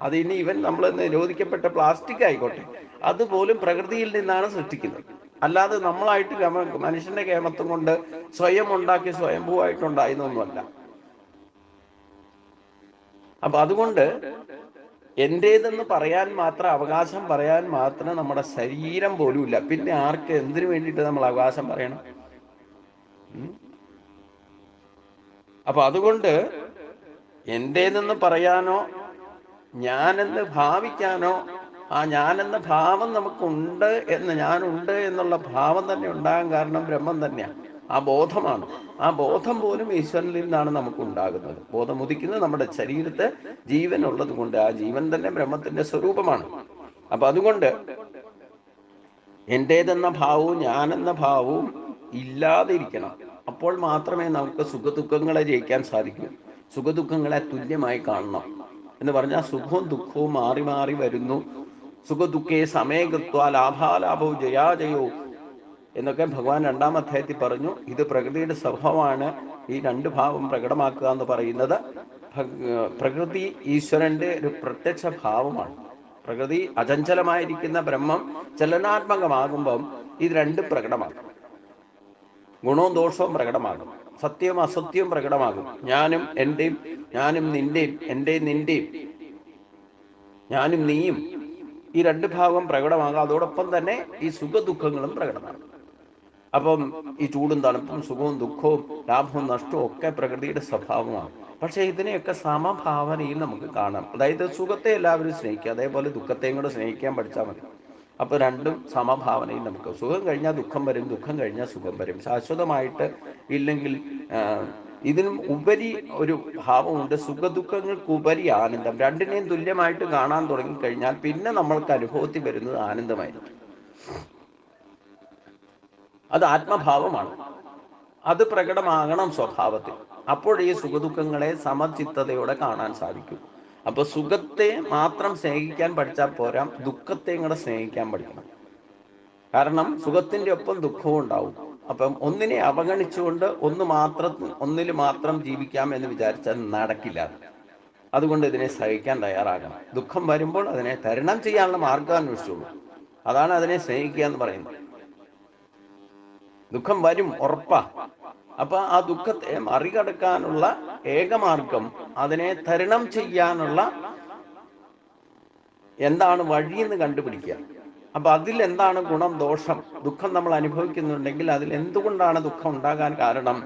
അത് ഇനി ഇവൻ നമ്മൾ നിരോധിക്കപ്പെട്ട പ്ലാസ്റ്റിക് ആയിക്കോട്ടെ, അതുപോലും പ്രകൃതിയിൽ നിന്നാണ് സൃഷ്ടിക്കുന്നത്. അല്ലാതെ നമ്മളായിട്ട് മനുഷ്യന്റെ കേമത്വം കൊണ്ട് സ്വയം ഉണ്ടാക്കി സ്വയംഭൂവായിട്ടുണ്ടായിരുന്നൊന്നുമല്ല. അപ്പൊ അതുകൊണ്ട് എൻ്റേതെന്ന് പറയാൻ മാത്രം, അവകാശം പറയാൻ മാത്രം നമ്മുടെ ശരീരം പോലും ഇല്ല. പിന്നെ ആർക്ക് എന്തിനു വേണ്ടിയിട്ട് നമ്മൾ അവകാശം പറയണം? അപ്പൊ അതുകൊണ്ട് എൻ്റേതെന്ന് പറയാനോ ഞാനെന്ന് ഭാവിക്കാനോ, ആ ഞാനെന്ന ഭാവം നമുക്കുണ്ട് ഞാനുണ്ട് എന്നുള്ള ഭാവം തന്നെ ഉണ്ടാകാൻ കാരണം ബ്രഹ്മം തന്നെയാണ്. ആ ബോധമാണ്. ആ ബോധം പോലും ഈശ്വരനിൽ നിന്നാണ് നമുക്ക് ഉണ്ടാകുന്നത്. ബോധം ഉദിക്കുന്നത് നമ്മുടെ ശരീരത്തെ ജീവൻ ഉള്ളത് കൊണ്ട്. ആ ജീവൻ തന്നെ ബ്രഹ്മത്തിന്റെ സ്വരൂപമാണ്. അപ്പൊ അതുകൊണ്ട് എൻ്റേതെന്ന ഭാവവും ഞാനെന്ന ഭാവവും ഇല്ലാതിരിക്കണം. അപ്പോൾ മാത്രമേ നമുക്ക് സുഖദുഃഖങ്ങളെ ജയിക്കാൻ സാധിക്കൂ. സുഖദുഃഖങ്ങളെ തുല്യമായി കാണണം എന്ന് പറഞ്ഞാൽ സുഖവും ദുഃഖവും മാറി മാറി വരുന്നു. സുഖദുഃഖേ സമയകൃത്വ ലാഭാലാഭവും ജയാജയോ എന്നൊക്കെ ഭഗവാൻ 2-ാം അധ്യായത്തിൽ പറഞ്ഞു. ഇത് പ്രകൃതിയുടെ സ്വഭാവമാണ്. ഈ 2 ഭാവം പ്രകടമാക്കുക എന്ന് പറയുന്നത് പ്രകൃതി ഈശ്വരന്റെ ഒരു പ്രത്യക്ഷ ഭാവമാണ്. പ്രകൃതി അചഞ്ചലമായിരിക്കുന്ന ബ്രഹ്മം ചലനാത്മകമാകുമ്പം ഇത് 2 പ്രകടമാകും. ഗുണവും ദോഷവും പ്രകടമാകും. സത്യവും അസത്യവും പ്രകടമാകും. ഞാനും എൻ്റെയും, ഞാനും നിന്റെയും, എൻ്റെ നിന്റെയും, ഞാനും നീയും, ഈ 2 ഭാവം പ്രകടമാകും. അതോടൊപ്പം തന്നെ ഈ സുഖദുഃഖങ്ങളും പ്രകടമാകും. അപ്പം ഈ ചൂടും തണുപ്പും സുഖവും ദുഃഖവും ലാഭവും നഷ്ടവും ഒക്കെ പ്രകൃതിയുടെ സ്വഭാവമാണ്. പക്ഷെ ഇതിനെയൊക്കെ സമഭാവനയിൽ നമുക്ക് കാണാം. അതായത് സുഖത്തെ എല്ലാവരും സ്നേഹിക്കുക, അതേപോലെ ദുഃഖത്തെയും കൂടെ സ്നേഹിക്കാൻ പഠിച്ചാൽ മതി. അപ്പോൾ 2ഉം സമഭാവനയിൽ നമുക്ക്, സുഖം കഴിഞ്ഞാൽ ദുഃഖം വരും, ദുഃഖം കഴിഞ്ഞാൽ സുഖം വരും. ശാശ്വതമായിട്ട് ഇല്ലെങ്കിൽ ഇതിനും ഉപരി ഒരു ഭാവമുണ്ട്. സുഖദുഃഖങ്ങൾക്ക് ഉപരി ആനന്ദം. 2നെയും തുല്യമായിട്ട് കാണാൻ തുടങ്ങിക്കഴിഞ്ഞാൽ പിന്നെ നമ്മൾക്ക് അനുഭവത്തിൽ വരുന്നത് ആനന്ദമായിരിക്കും. അത് ആത്മഭാവമാണ്. അത് പ്രകടമാകണം സ്വഭാവത്തിൽ. അപ്പോൾ ഈ സുഖദുഃഖങ്ങളെ സമചിത്തതയോടെ കാണാൻ സാധിക്കും. അപ്പൊ സുഖത്തെ മാത്രം സ്നേഹിക്കാൻ പഠിച്ചാൽ പോരാ, ദുഃഖത്തെയും കൂടെ സ്നേഹിക്കാൻ പഠിക്കണം. കാരണം സുഖത്തിന്റെ ഒപ്പം ദുഃഖവും ഉണ്ടാവും. അപ്പം ഒന്നിനെ അവഗണിച്ചുകൊണ്ട് ഒന്നിൽ മാത്രം ജീവിക്കാം എന്ന് വിചാരിച്ചാൽ നടക്കില്ല. അതുകൊണ്ട് ഇതിനെ സഹിക്കാൻ തയ്യാറാകണം. ദുഃഖം വരുമ്പോൾ അതിനെ തരണം ചെയ്യാനുള്ള മാർഗം അന്വേഷിച്ചുള്ളൂ. അതാണ് അതിനെ സ്നേഹിക്കുക എന്ന് പറയുന്നത്. ദുഃഖം വരും, ഉറപ്പാ. അപ്പൊ ആ ദുഃഖത്തെ മറികടക്കാനുള്ള ഏകമാർഗം, അതിനെ തരണം ചെയ്യാനുള്ള എന്താണ് വഴിയെന്ന് കണ്ടുപിടിക്കുക. അപ്പൊ അതിൽ എന്താണ് ഗുണം ദോഷം? ദുഃഖം നമ്മൾ അനുഭവിക്കുന്നുണ്ടെങ്കിൽ അതിൽ എന്തുകൊണ്ടാണ് ദുഃഖം ഉണ്ടാകാൻ കാരണം?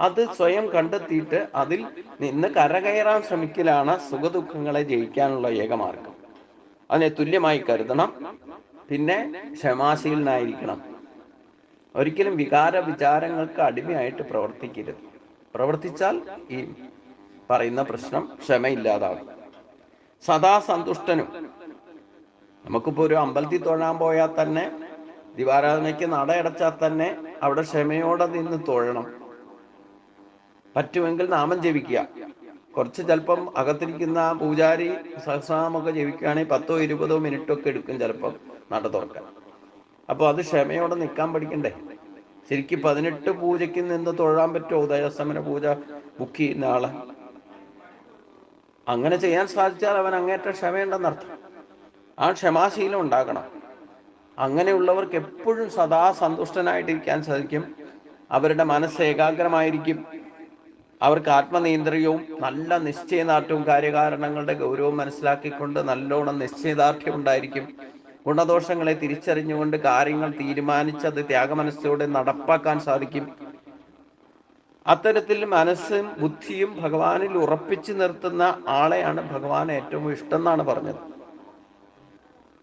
അത് സ്വയം കണ്ടെത്തിയിട്ട് അതിൽ നിന്ന് കരകയറാൻ ശ്രമിക്കലാണ് സുഖദുഃഖങ്ങളെ ജയിക്കാനുള്ള ഏകമാർഗം. അതിനെ തുല്യമായി കരുതണം. പിന്നെ ക്ഷമാശീലനായിരിക്കണം. ഒരിക്കലും വികാര വിചാരങ്ങൾക്ക് അടിമയായിട്ട് പ്രവർത്തിക്കരുത്. പ്രവർത്തിച്ചാൽ ഈ പറയുന്ന പ്രശ്നം ക്ഷമയില്ലാതാവും. സദാ സന്തുഷ്ടനും. നമുക്കിപ്പോൾ ഒരു അമ്പലത്തിൽ തൊഴാൻ പോയാൽ തന്നെ, ദീപാരാധനയ്ക്ക് നടയടച്ചാൽ തന്നെ അവിടെ ക്ഷമയോടെ നിന്ന് തൊഴണം. പറ്റുമെങ്കിൽ നാമം ജപിക്കുക. കുറച്ച് ചിലപ്പം അകത്തിരിക്കുന്ന പൂജാരി സഹസ്രനാമൊക്കെ ജപിക്കുകയാണെങ്കിൽ 10-20 മിനിറ്റൊക്കെ എടുക്കും ചിലപ്പം നട തുറക്കാൻ. അപ്പോൾ അത് ക്ഷമയോടെ നിൽക്കാൻ പഠിക്കണ്ടേ? ശരിക്കും 18 പൂജയ്ക്ക് നിന്ന് തൊഴാൻ പറ്റുമോ? ഉദയാസ്തമന പൂജ ബുക്ക് ചെയ്യുന്ന ആളെ അങ്ങനെ ചെയ്യാൻ സാധിച്ചാൽ അവൻ അങ്ങേറ്റ ക്ഷമയുണ്ടെന്നർത്ഥം. ആ ക്ഷമാശീലം ഉണ്ടാകണം. അങ്ങനെയുള്ളവർക്ക് എപ്പോഴും സദാ സന്തുഷ്ടനായിട്ടിരിക്കാൻ സാധിക്കും. അവരുടെ മനസ്സ് ഏകാഗ്രമായിരിക്കും. അവർക്ക് ആത്മനിയന്ത്രണവും നല്ല നിശ്ചയദാർഢ്യവും, കാര്യകാരണങ്ങളുടെ ഗൗരവം മനസ്സിലാക്കിക്കൊണ്ട് നല്ലോണം നിശ്ചയദാർഢ്യം ഉണ്ടായിരിക്കും. ഗുണദോഷങ്ങളെ തിരിച്ചറിഞ്ഞുകൊണ്ട് കാര്യങ്ങൾ തീരുമാനിച്ച് അത് ത്യാഗമനസ്സോടെ നടപ്പാക്കാൻ സാധിക്കും. അത്തരത്തിൽ മനസ്സും ബുദ്ധിയും ഭഗവാനിൽ ഉറപ്പിച്ചു നിർത്തുന്ന ആളെയാണ് ഭഗവാൻ ഏറ്റവും ഇഷ്ടം എന്നാണ് പറഞ്ഞത്.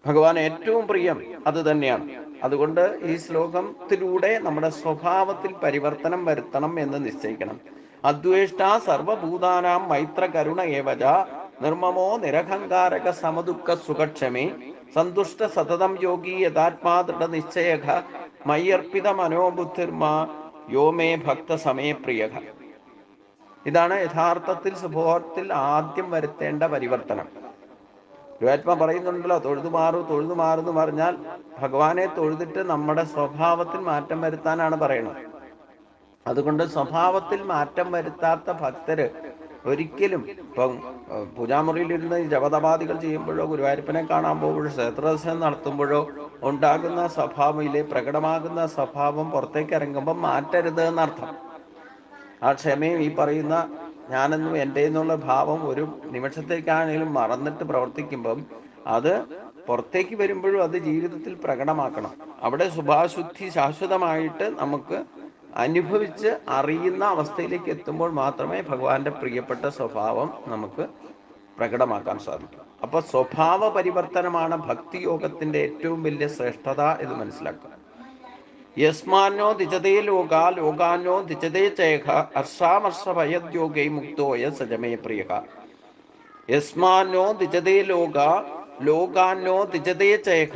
ഭഗവാൻ ഏറ്റവും പ്രിയം അത് തന്നെയാണ്. അതുകൊണ്ട് ഈ ശ്ലോകത്തിലൂടെ നമ്മുടെ സ്വഭാവത്തിൽ പരിവർത്തനം വരുത്തണം എന്ന് നിശ്ചയിക്കണം. അദ്വേഷ്ട സർവഭൂതാനാം മൈത്ര കരുണ ഏവച നിർമ്മമോ നിരഹങ്കാരക സമദുഃഖ സുഖക്ഷമേ സന്തുഷ്ട സതതം യോഗി യഥാത്മാ ദൃഢനിശ്ചയ മയ്യർപ്പിത മനോബുദ്ധിർമാ യോ മേ ഭക്ത സമയപ്രിയ. ഇതാണ് യഥാർത്ഥത്തിൽ സ്വഭാവത്തിൽ ആദ്യം വരുത്തേണ്ട പരിവർത്തനം. ഗുരുവായൂരപ്പൻ പറയുന്നുണ്ടല്ലോ, തൊഴുതു മാറുന്നു പറഞ്ഞാൽ ഭഗവാനെ തൊഴുതിട്ട് നമ്മുടെ സ്വഭാവത്തിൽ മാറ്റം വരുത്താനാണ് പറയുന്നത്. അതുകൊണ്ട് സ്വഭാവത്തിൽ മാറ്റം വരുത്താത്ത ഭക്തര് ഒരിക്കലും ഇപ്പം പൂജാമുറിയിലിരുന്ന് ജപതപാദികൾ ചെയ്യുമ്പോഴോ ഗുരുവായൂരപ്പനെ കാണാൻ പോകുമ്പോഴോ ക്ഷേത്രദർശനം നടത്തുമ്പോഴോ ഉണ്ടാകുന്ന സ്വഭാവത്തിലെ പ്രകടമാകുന്ന സ്വഭാവം പുറത്തേക്ക് ഇറങ്ങുമ്പോൾ മാറ്റരുത് എന്നർത്ഥം. ആ ക്ഷമയും ഈ പറയുന്ന ഞാനെന്നും എൻ്റെ എന്നുള്ള ഭാവം ഒരു നിമിഷത്തേക്കാണെങ്കിലും മറന്നിട്ട് പ്രവർത്തിക്കുമ്പം അത് പുറത്തേക്ക് വരുമ്പോഴും അത് ജീവിതത്തിൽ പ്രകടമാക്കണം. അവിടെ സ്വഭാവശുദ്ധി ശാശ്വതമായിട്ട് നമുക്ക് അനുഭവിച്ച് അറിയുന്ന അവസ്ഥയിലേക്ക് എത്തുമ്പോൾ മാത്രമേ ഭഗവാന്റെ പ്രിയപ്പെട്ട സ്വഭാവം നമുക്ക് പ്രകടമാക്കാൻ സാധിക്കും. അപ്പൊ സ്വഭാവ പരിവർത്തനമാണ് ഭക്തിയോഗത്തിന്റെ ഏറ്റവും വലിയ ശ്രേഷ്ഠത എന്ന് മനസ്സിലാക്കുക. യസ്മാനോ ദിജതേ ലോകാ ലോകാനോ ദിജതേ ചേഹ ഹർഷാമർഷ ഭയദ്യോഗൈ മുക്തോയ സജമേ പ്രിയ. യസ്മാനോ ദിജതേ ലോകാ ലോകാനോ ദിജതേ ചേഹ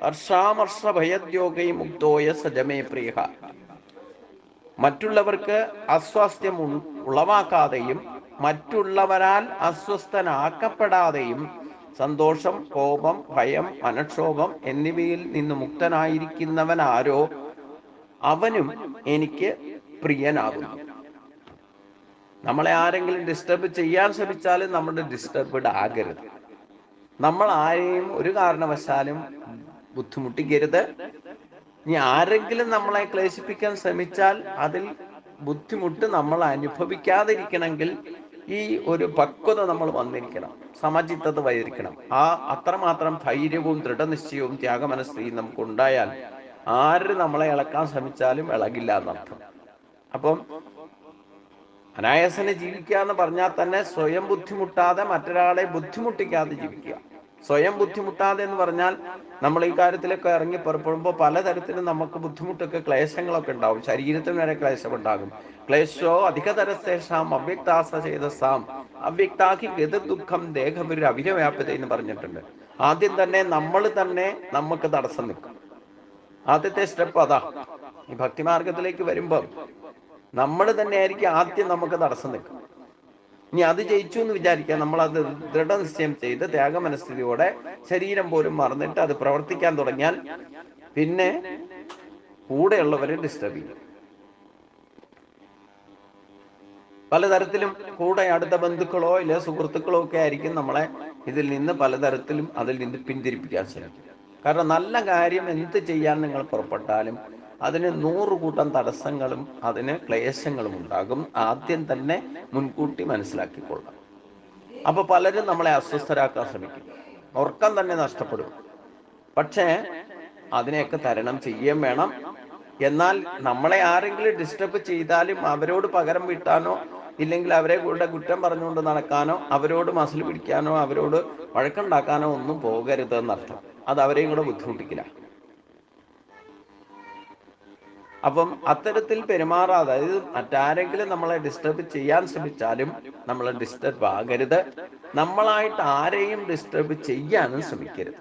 ഹർഷാമർഷ ഭയദ്യോഗൈ മുക്തോയ സജമേ പ്രിയ. മറ്റുള്ളവർക്ക് അസ്വാസ്ഥ്യം ഉളവാക്കാതെയും മറ്റുള്ളവരാൽ അസ്വസ്ഥനാക്കപ്പെടാതെയും സന്തോഷം, കോപം, ഭയം, മനക്ഷോഭം എന്നിവയിൽ നിന്ന് മുക്തനായിരിക്കുന്നവനാരോ അവനും എനിക്ക് പ്രിയനാകുന്നു. നമ്മളെ ആരെങ്കിലും ഡിസ്റ്റർബ് ചെയ്യാൻ ശ്രമിച്ചാലും നമ്മൾ ഡിസ്റ്റർബ്ഡ് ആകരുത്. നമ്മൾ ആരെയും ഒരു കാരണവശാലും ബുദ്ധിമുട്ടിക്കരുത്. ഇനി ആരെങ്കിലും നമ്മളെ ക്ലേശിപ്പിക്കാൻ ശ്രമിച്ചാൽ അതിൽ ബുദ്ധിമുട്ട് നമ്മൾ അനുഭവിക്കാതിരിക്കണമെങ്കിൽ ഈ ഒരു പക്വത നമ്മൾ വന്നിരിക്കണം, സമചിത്തത വന്നിരിക്കണം. അത്രമാത്രം ധൈര്യവും ദൃഢനിശ്ചയവും ത്യാഗമനസ്ഥയും നമുക്കുണ്ടായാൽ ആര് നമ്മളെ ഇളക്കാൻ ശ്രമിച്ചാലും ഇളകില്ല എന്നർത്ഥം. അപ്പം അനായാസനെ ജീവിക്കുക എന്ന് പറഞ്ഞാൽ തന്നെ സ്വയം ബുദ്ധിമുട്ടാതെ മറ്റൊരാളെ ബുദ്ധിമുട്ടിക്കാതെ ജീവിക്കുക. സ്വയം ബുദ്ധിമുട്ടാതെ എന്ന് പറഞ്ഞാൽ നമ്മൾ ഈ കാര്യത്തിലൊക്കെ ഇറങ്ങി പുറപ്പെടുമ്പോൾ പലതരത്തിലും നമുക്ക് ബുദ്ധിമുട്ടൊക്കെ ക്ലേശങ്ങളൊക്കെ ഉണ്ടാവും. ശരീരത്തിന് വരെ ക്ലേശമുണ്ടാകും. ക്ലേശോ അധികതരശേഷാം അവ്യക്താസേതസാം അവ്യക്താക്കി ഗതിർദുഃഖം ദേഹപുര അഭിനവ്യാപ്യത എന്ന് പറഞ്ഞിട്ടുണ്ട്. ആദ്യം തന്നെ നമ്മൾ തന്നെ നമുക്ക് തടസ്സം നിൽക്കും. ആദ്യത്തെ സ്റ്റെപ്പ് അതാ. ഈ ഭക്തിമാർഗത്തിലേക്ക് വരുമ്പം നമ്മൾ തന്നെ ആയിരിക്കും ആദ്യം നമുക്ക് തടസ്സം നിൽക്കും. ഇനി അത് ജയിച്ചു എന്ന് വിചാരിക്കുക, നമ്മളത് ദൃഢനിശ്ചയം ചെയ്ത് ത്യാഗമനസ്ഥിതിയോടെ ശരീരം പോലും മറന്നിട്ട് അത് പ്രവർത്തിക്കാൻ തുടങ്ങിയാൽ പിന്നെ കൂടെയുള്ളവരെ ഡിസ്റ്റർബ് ചെയ്യും. പലതരത്തിലും കൂടെ അടുത്ത ബന്ധുക്കളോ ഇല്ല സുഹൃത്തുക്കളോ ഒക്കെ ആയിരിക്കും നമ്മളെ ഇതിൽ നിന്ന് പലതരത്തിലും അതിൽ നിന്ന് പിന്തിരിപ്പിക്കാൻ ശ്രമിക്കും. കാരണം നല്ല കാര്യം എന്ത് ചെയ്യാൻ നിങ്ങൾ പുറപ്പെട്ടാലും അതിന് 100 കൂട്ടം തടസ്സങ്ങളും അതിന് ക്ലേശങ്ങളും ഉണ്ടാകും. ആദ്യം തന്നെ മുൻകൂട്ടി മനസ്സിലാക്കിക്കൊള്ളാം. അപ്പൊ പലരും നമ്മളെ അസ്വസ്ഥരാക്കാൻ ശ്രമിക്കും, ഉറക്കം തന്നെ നഷ്ടപ്പെടും. പക്ഷേ അതിനെയൊക്കെ തരണം ചെയ്യുകയും വേണം. എന്നാൽ നമ്മളെ ആരെങ്കിലും ഡിസ്റ്റർബ് ചെയ്താലും അവരോട് പകരം വീട്ടാനോ ഇല്ലെങ്കിൽ അവരെ കൂടെ കുറ്റം പറഞ്ഞുകൊണ്ട് നടക്കാനോ അവരോട് മസിൽ പിടിക്കാനോ അവരോട് വഴക്കുണ്ടാക്കാനോ ഒന്നും പോകരുത് എന്നർത്ഥം. അത് അവരെയും കൂടെ ബുദ്ധിമുട്ടിക്കില്ല. അപ്പം അത്തരത്തിൽ പെരുമാറാതെ, അതായത് മറ്റാരെങ്കിലും നമ്മളെ ഡിസ്റ്റർബ് ചെയ്യാൻ ശ്രമിച്ചാലും നമ്മൾ ഡിസ്റ്റർബ് ആകരുത്. നമ്മളായിട്ട് ആരെയും ഡിസ്റ്റർബ് ചെയ്യാനും ശ്രമിക്കരുത്.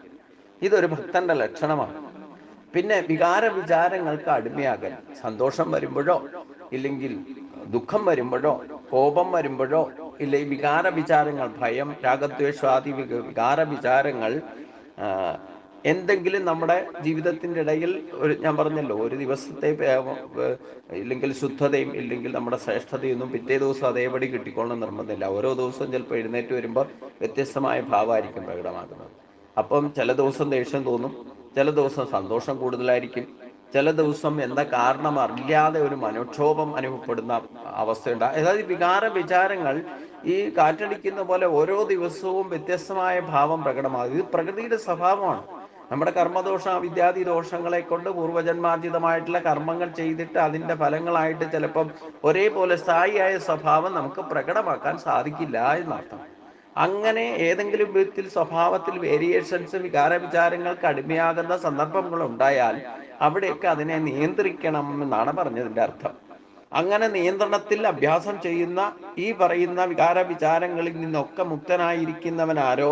ഇതൊരു ഭക്തന്റെ ലക്ഷണമാണ്. പിന്നെ വികാരങ്ങൾക്ക് അടിമയാകൽ. സന്തോഷം വരുമ്പോഴോ ഇല്ലെങ്കിൽ ദുഃഖം വരുമ്പോഴോ കോപം വരുമ്പോഴോ ഇല്ല ഈ വികാരങ്ങൾ, ഭയം, രാഗദ്വേഷാദി വികാരങ്ങൾ എന്തെങ്കിലും നമ്മുടെ ജീവിതത്തിൻ്റെ ഇടയിൽ ഞാൻ പറഞ്ഞല്ലോ, ഒരു ദിവസത്തെ ഇല്ലെങ്കിൽ ശുദ്ധതയും ഇല്ലെങ്കിൽ നമ്മുടെ ശ്രേഷ്ഠതയൊന്നും പിറ്റേ ദിവസം അതേപടി കിട്ടിക്കൊള്ളണം നിർബന്ധമില്ല. ഓരോ ദിവസവും ചിലപ്പോൾ എഴുന്നേറ്റ് വരുമ്പോൾ വ്യത്യസ്തമായ ഭാവമായിരിക്കും പ്രകടമാകുന്നത്. അപ്പം ചില ദിവസം ദേഷ്യം തോന്നും, ചില ദിവസം സന്തോഷം കൂടുതലായിരിക്കും, ചില ദിവസം എന്താ കാരണം അറിയാതെ ഒരു മനോക്ഷോഭം അനുഭവപ്പെടുന്ന അവസ്ഥയുണ്ട്. അതായത് വികാരങ്ങൾ ഈ കാറ്റടിക്കുന്ന പോലെ ഓരോ ദിവസവും വ്യത്യസ്തമായ ഭാവം പ്രകടമാകും. ഇത് പ്രകൃതിയുടെ സ്വഭാവമാണ്. നമ്മുടെ കർമ്മദോഷ വിദ്യാദി ദോഷങ്ങളെ കൊണ്ട് പൂർവജന്മാർജിതമായിട്ടുള്ള കർമ്മങ്ങൾ ചെയ്തിട്ട് അതിൻ്റെ ഫലങ്ങളായിട്ട് ചിലപ്പം ഒരേപോലെ സ്ഥായിയായ സ്വഭാവം നമുക്ക് പ്രകടമാക്കാൻ സാധിക്കില്ല എന്നർത്ഥം. അങ്ങനെ ഏതെങ്കിലും വിധത്തിൽ സ്വഭാവത്തിൽ വേരിയേഷൻസ് വികാരങ്ങൾക്ക് അടിമയാകുന്ന സന്ദർഭങ്ങൾ ഉണ്ടായാൽ അവിടെയൊക്കെ അതിനെ നിയന്ത്രിക്കണം എന്നാണ് പറഞ്ഞതിൻ്റെ അർത്ഥം. അങ്ങനെ നിയന്ത്രണത്തിൽ അഭ്യാസം ചെയ്യുന്ന ഈ പറയുന്ന വികാരങ്ങളിൽ നിന്നൊക്കെ മുക്തനായിരിക്കുന്നവനാരോ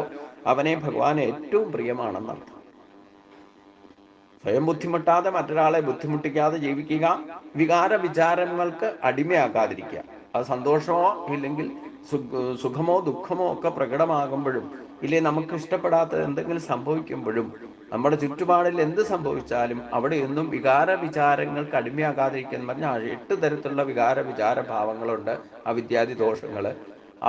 അവനെ ഭഗവാൻ ഏറ്റവും പ്രിയമാണെന്നർത്ഥം. സ്വയം ബുദ്ധിമുട്ടാതെ മറ്റൊരാളെ ബുദ്ധിമുട്ടിക്കാതെ ജീവിക്കുക, വികാര വിചാരങ്ങൾക്ക് അടിമയാകാതിരിക്കുക. അത് സന്തോഷമോ ഇല്ലെങ്കിൽ സുഖമോ ദുഃഖമോ ഒക്കെ പ്രകടമാകുമ്പോഴും, ഇല്ലേ നമുക്ക് ഇഷ്ടപ്പെടാത്ത എന്തെങ്കിലും സംഭവിക്കുമ്പോഴും, നമ്മുടെ ചുറ്റുപാടിൽ എന്ത് സംഭവിച്ചാലും അവിടെയൊന്നും വികാര വിചാരങ്ങൾക്ക് അടിമയാകാതിരിക്കുക എന്ന് പറഞ്ഞാൽ 8 തരത്തിലുള്ള വികാര വിചാര ഭാവങ്ങളുണ്ട്, അവിദ്യാദി ദോഷങ്ങൾ.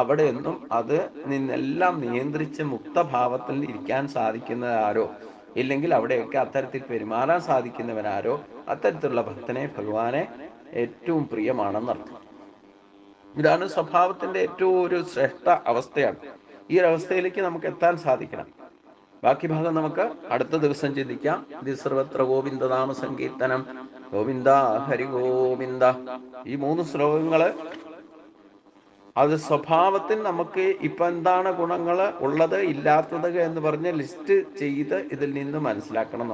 അവിടെയൊന്നും അത് നിന്നെല്ലാം നിയന്ത്രിച്ച് മുക്തഭാവത്തിൽ ഇരിക്കാൻ സാധിക്കുന്നതാരോ, ഇല്ലെങ്കിൽ അവിടെയൊക്കെ അത്തരത്തിൽ പെരുമാറാൻ സാധിക്കുന്നവനാരോ, അത്തരത്തിലുള്ള ഭക്തനെ ഭഗവാനെ ഏറ്റവും പ്രിയമാണെന്നർത്ഥം. ഇതാണ് സ്വഭാവത്തിന്റെ ഏറ്റവും ഒരു ശ്രേഷ്ഠ അവസ്ഥയാണ്. ഈ ഒരു അവസ്ഥയിലേക്ക് നമുക്ക് എത്താൻ സാധിക്കണം. ബാക്കി ഭാഗം നമുക്ക് അടുത്ത ദിവസം ചിന്തിക്കാം. ഇത് സർവത്ര ഗോവിന്ദനാമ സങ്കീർത്തനം. ഗോവിന്ദ ഹരി ഗോവിന്ദ. ഈ 3 ശ്ലോകങ്ങള് അത് സ്വഭാവത്തിൽ നമുക്ക് ഇപ്പൊ എന്താണ് ഗുണങ്ങൾ ഉള്ളത് ഇല്ലാത്തത് എന്ന് പറഞ്ഞ് ലിസ്റ്റ് ചെയ്ത് ഇതിൽ നിന്ന് മനസ്സിലാക്കണം.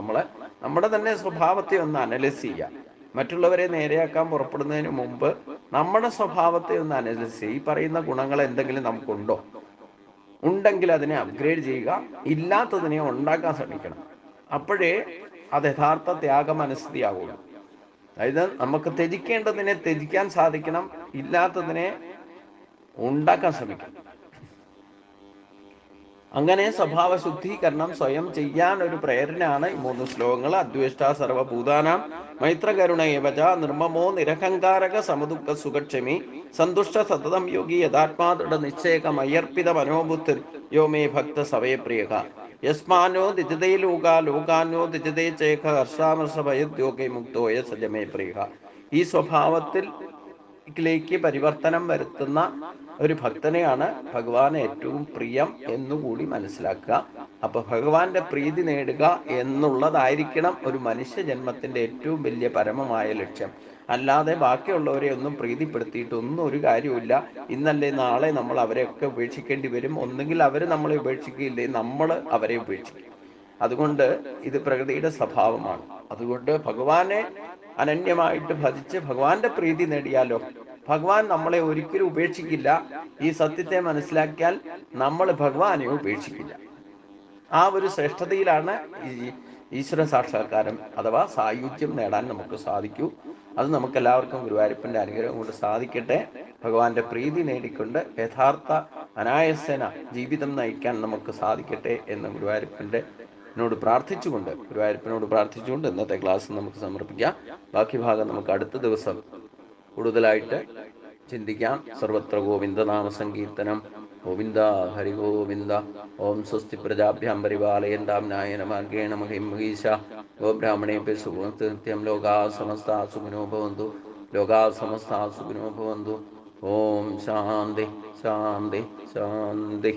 നമ്മുടെ തന്നെ സ്വഭാവത്തെ ഒന്ന് അനലൈസ് ചെയ്യുക. മറ്റുള്ളവരെ നേരെയാക്കാൻ പുറപ്പെടുന്നതിന് മുമ്പ് നമ്മുടെ സ്വഭാവത്തെ ഒന്ന് അനലൈസ് ചെയ്യുക. ഈ പറയുന്ന ഗുണങ്ങൾ എന്തെങ്കിലും നമുക്കുണ്ടോ? ഉണ്ടെങ്കിൽ അതിനെ അപ്ഗ്രേഡ് ചെയ്യുക, ഇല്ലാത്തതിനെ ഉണ്ടാക്കാൻ ശ്രമിക്കണം. അപ്പോഴേ അത് യഥാർത്ഥ ത്യാഗ മനസ്ഥിതിയാകുള്ളൂ. അതായത് നമുക്ക് ത്യജിക്കേണ്ടതിനെ ത്യജിക്കാൻ സാധിക്കണം, ഇല്ലാത്തതിനെ ഉണ്ടാക്കാൻ ശ്രമിക്കണം. അങ്ങനെ സ്വഭാവ ശുദ്ധീകരണം സ്വയം ചെയ്യാൻ ഒരു പ്രേരണയാണ് ഈ 3 ശ്ലോകങ്ങൾ. അദ്വേഷ്ട സർവഭൂതാനാം മൈത്രകരുണ ഏവച നിർമ്മമോ നിരഹങ്കാരക സമദുഃഖ സുഖക്ഷമി സന്തുഷ്ട സതതം യോഗി യഥാത്മാദൃഢ നിശ്ചയക മയ്യർപ്പിത മനോബുദ്ധിർ യോ മേ ഭക്ത സവേ പ്രിയക യസ്മാനോ ദിജതേ ലോകാനോ ദിജതേ ചേക ഹർഷാമർഷ ഭയദ്യോഗേ മുക്തോയ സജമേ പ്രിയക. ഈ സ്വഭാവത്തിലേക്ക് പരിവർത്തനം വരുത്തുന്ന ഒരു ഭക്തനെയാണ് ഭഗവാൻ ഏറ്റവും പ്രിയം എന്നുകൂടി മനസ്സിലാക്കുക. അപ്പൊ ഭഗവാന്റെ പ്രീതി നേടുക എന്നുള്ളതായിരിക്കണം ഒരു മനുഷ്യ ജന്മത്തിന്റെ ഏറ്റവും വലിയ പരമമായ ലക്ഷ്യം. അല്ലാതെ ബാക്കിയുള്ളവരെ ഒന്നും പ്രീതിപ്പെടുത്തിയിട്ടൊന്നും ഒരു കാര്യമില്ല. ഇന്നല്ലേ നാളെ നമ്മൾ അവരെയൊക്കെ ഉപേക്ഷിക്കേണ്ടി വരും. ഒന്നുകിൽ അവർ നമ്മളെ ഉപേക്ഷിക്കുകയില്ലേ നമ്മൾ അവരെ ഉപേക്ഷിക്കും. അതുകൊണ്ട് ഇത് പ്രകൃതിയുടെ സ്വഭാവമാണ്. അതുകൊണ്ട് ഭഗവാനെ അനന്യമായിട്ട് ഭജിച്ച് ഭഗവാന്റെ പ്രീതി നേടിയാലോ, ഭഗവാൻ നമ്മളെ ഒരിക്കലും ഉപേക്ഷിക്കില്ല. ഈ സത്യത്തെ മനസ്സിലാക്കിയാൽ നമ്മൾ ഭഗവാനെ ഉപേക്ഷിക്കില്ല. ആ ഒരു ശ്രേഷ്ഠതയിലാണ് ഈ ഈശ്വര സാക്ഷാത്കാരം അഥവാ സായുജ്യം നേടാൻ നമുക്ക് സാധിക്കൂ. അത് നമുക്ക് എല്ലാവർക്കും ഗുരുവായൂരപ്പന്റെ അനുഗ്രഹം കൊണ്ട് സാധിക്കട്ടെ. ഭഗവാന്റെ പ്രീതി നേടിക്കൊണ്ട് യഥാർത്ഥ അനായാസേന ജീവിതം നയിക്കാൻ നമുക്ക് സാധിക്കട്ടെ എന്ന് ഗുരുവായൂരപ്പനോട് പ്രാർത്ഥിച്ചുകൊണ്ട് ഇന്നത്തെ ക്ലാസ് നമുക്ക് സമർപ്പിക്കാം. ബാക്കി ഭാഗം നമുക്ക് അടുത്ത ദിവസം കൂടുതലായിട്ട് ചിന്തിക്കാം. സർവത്ര ഗോവിന്ദനാമ സങ്കീർത്തനം. ഗോവിന്ദ ഹരി ഗോവിന്ദ. ഓം സ്വസ്തി പ്രജാഭ്യാം പരിപാലയന്താം ന്യായേന മാർഗേണ മഹിം മഹീശ ഗോബ്രാഹ്മണേഭ്യഃ ശുഭമസ്തു നിത്യം. ലോകാ സമസ്താ സുഖിനോ ഭവന്തു. ഓം ശാന്തി ശാന്തി ശാന്തി.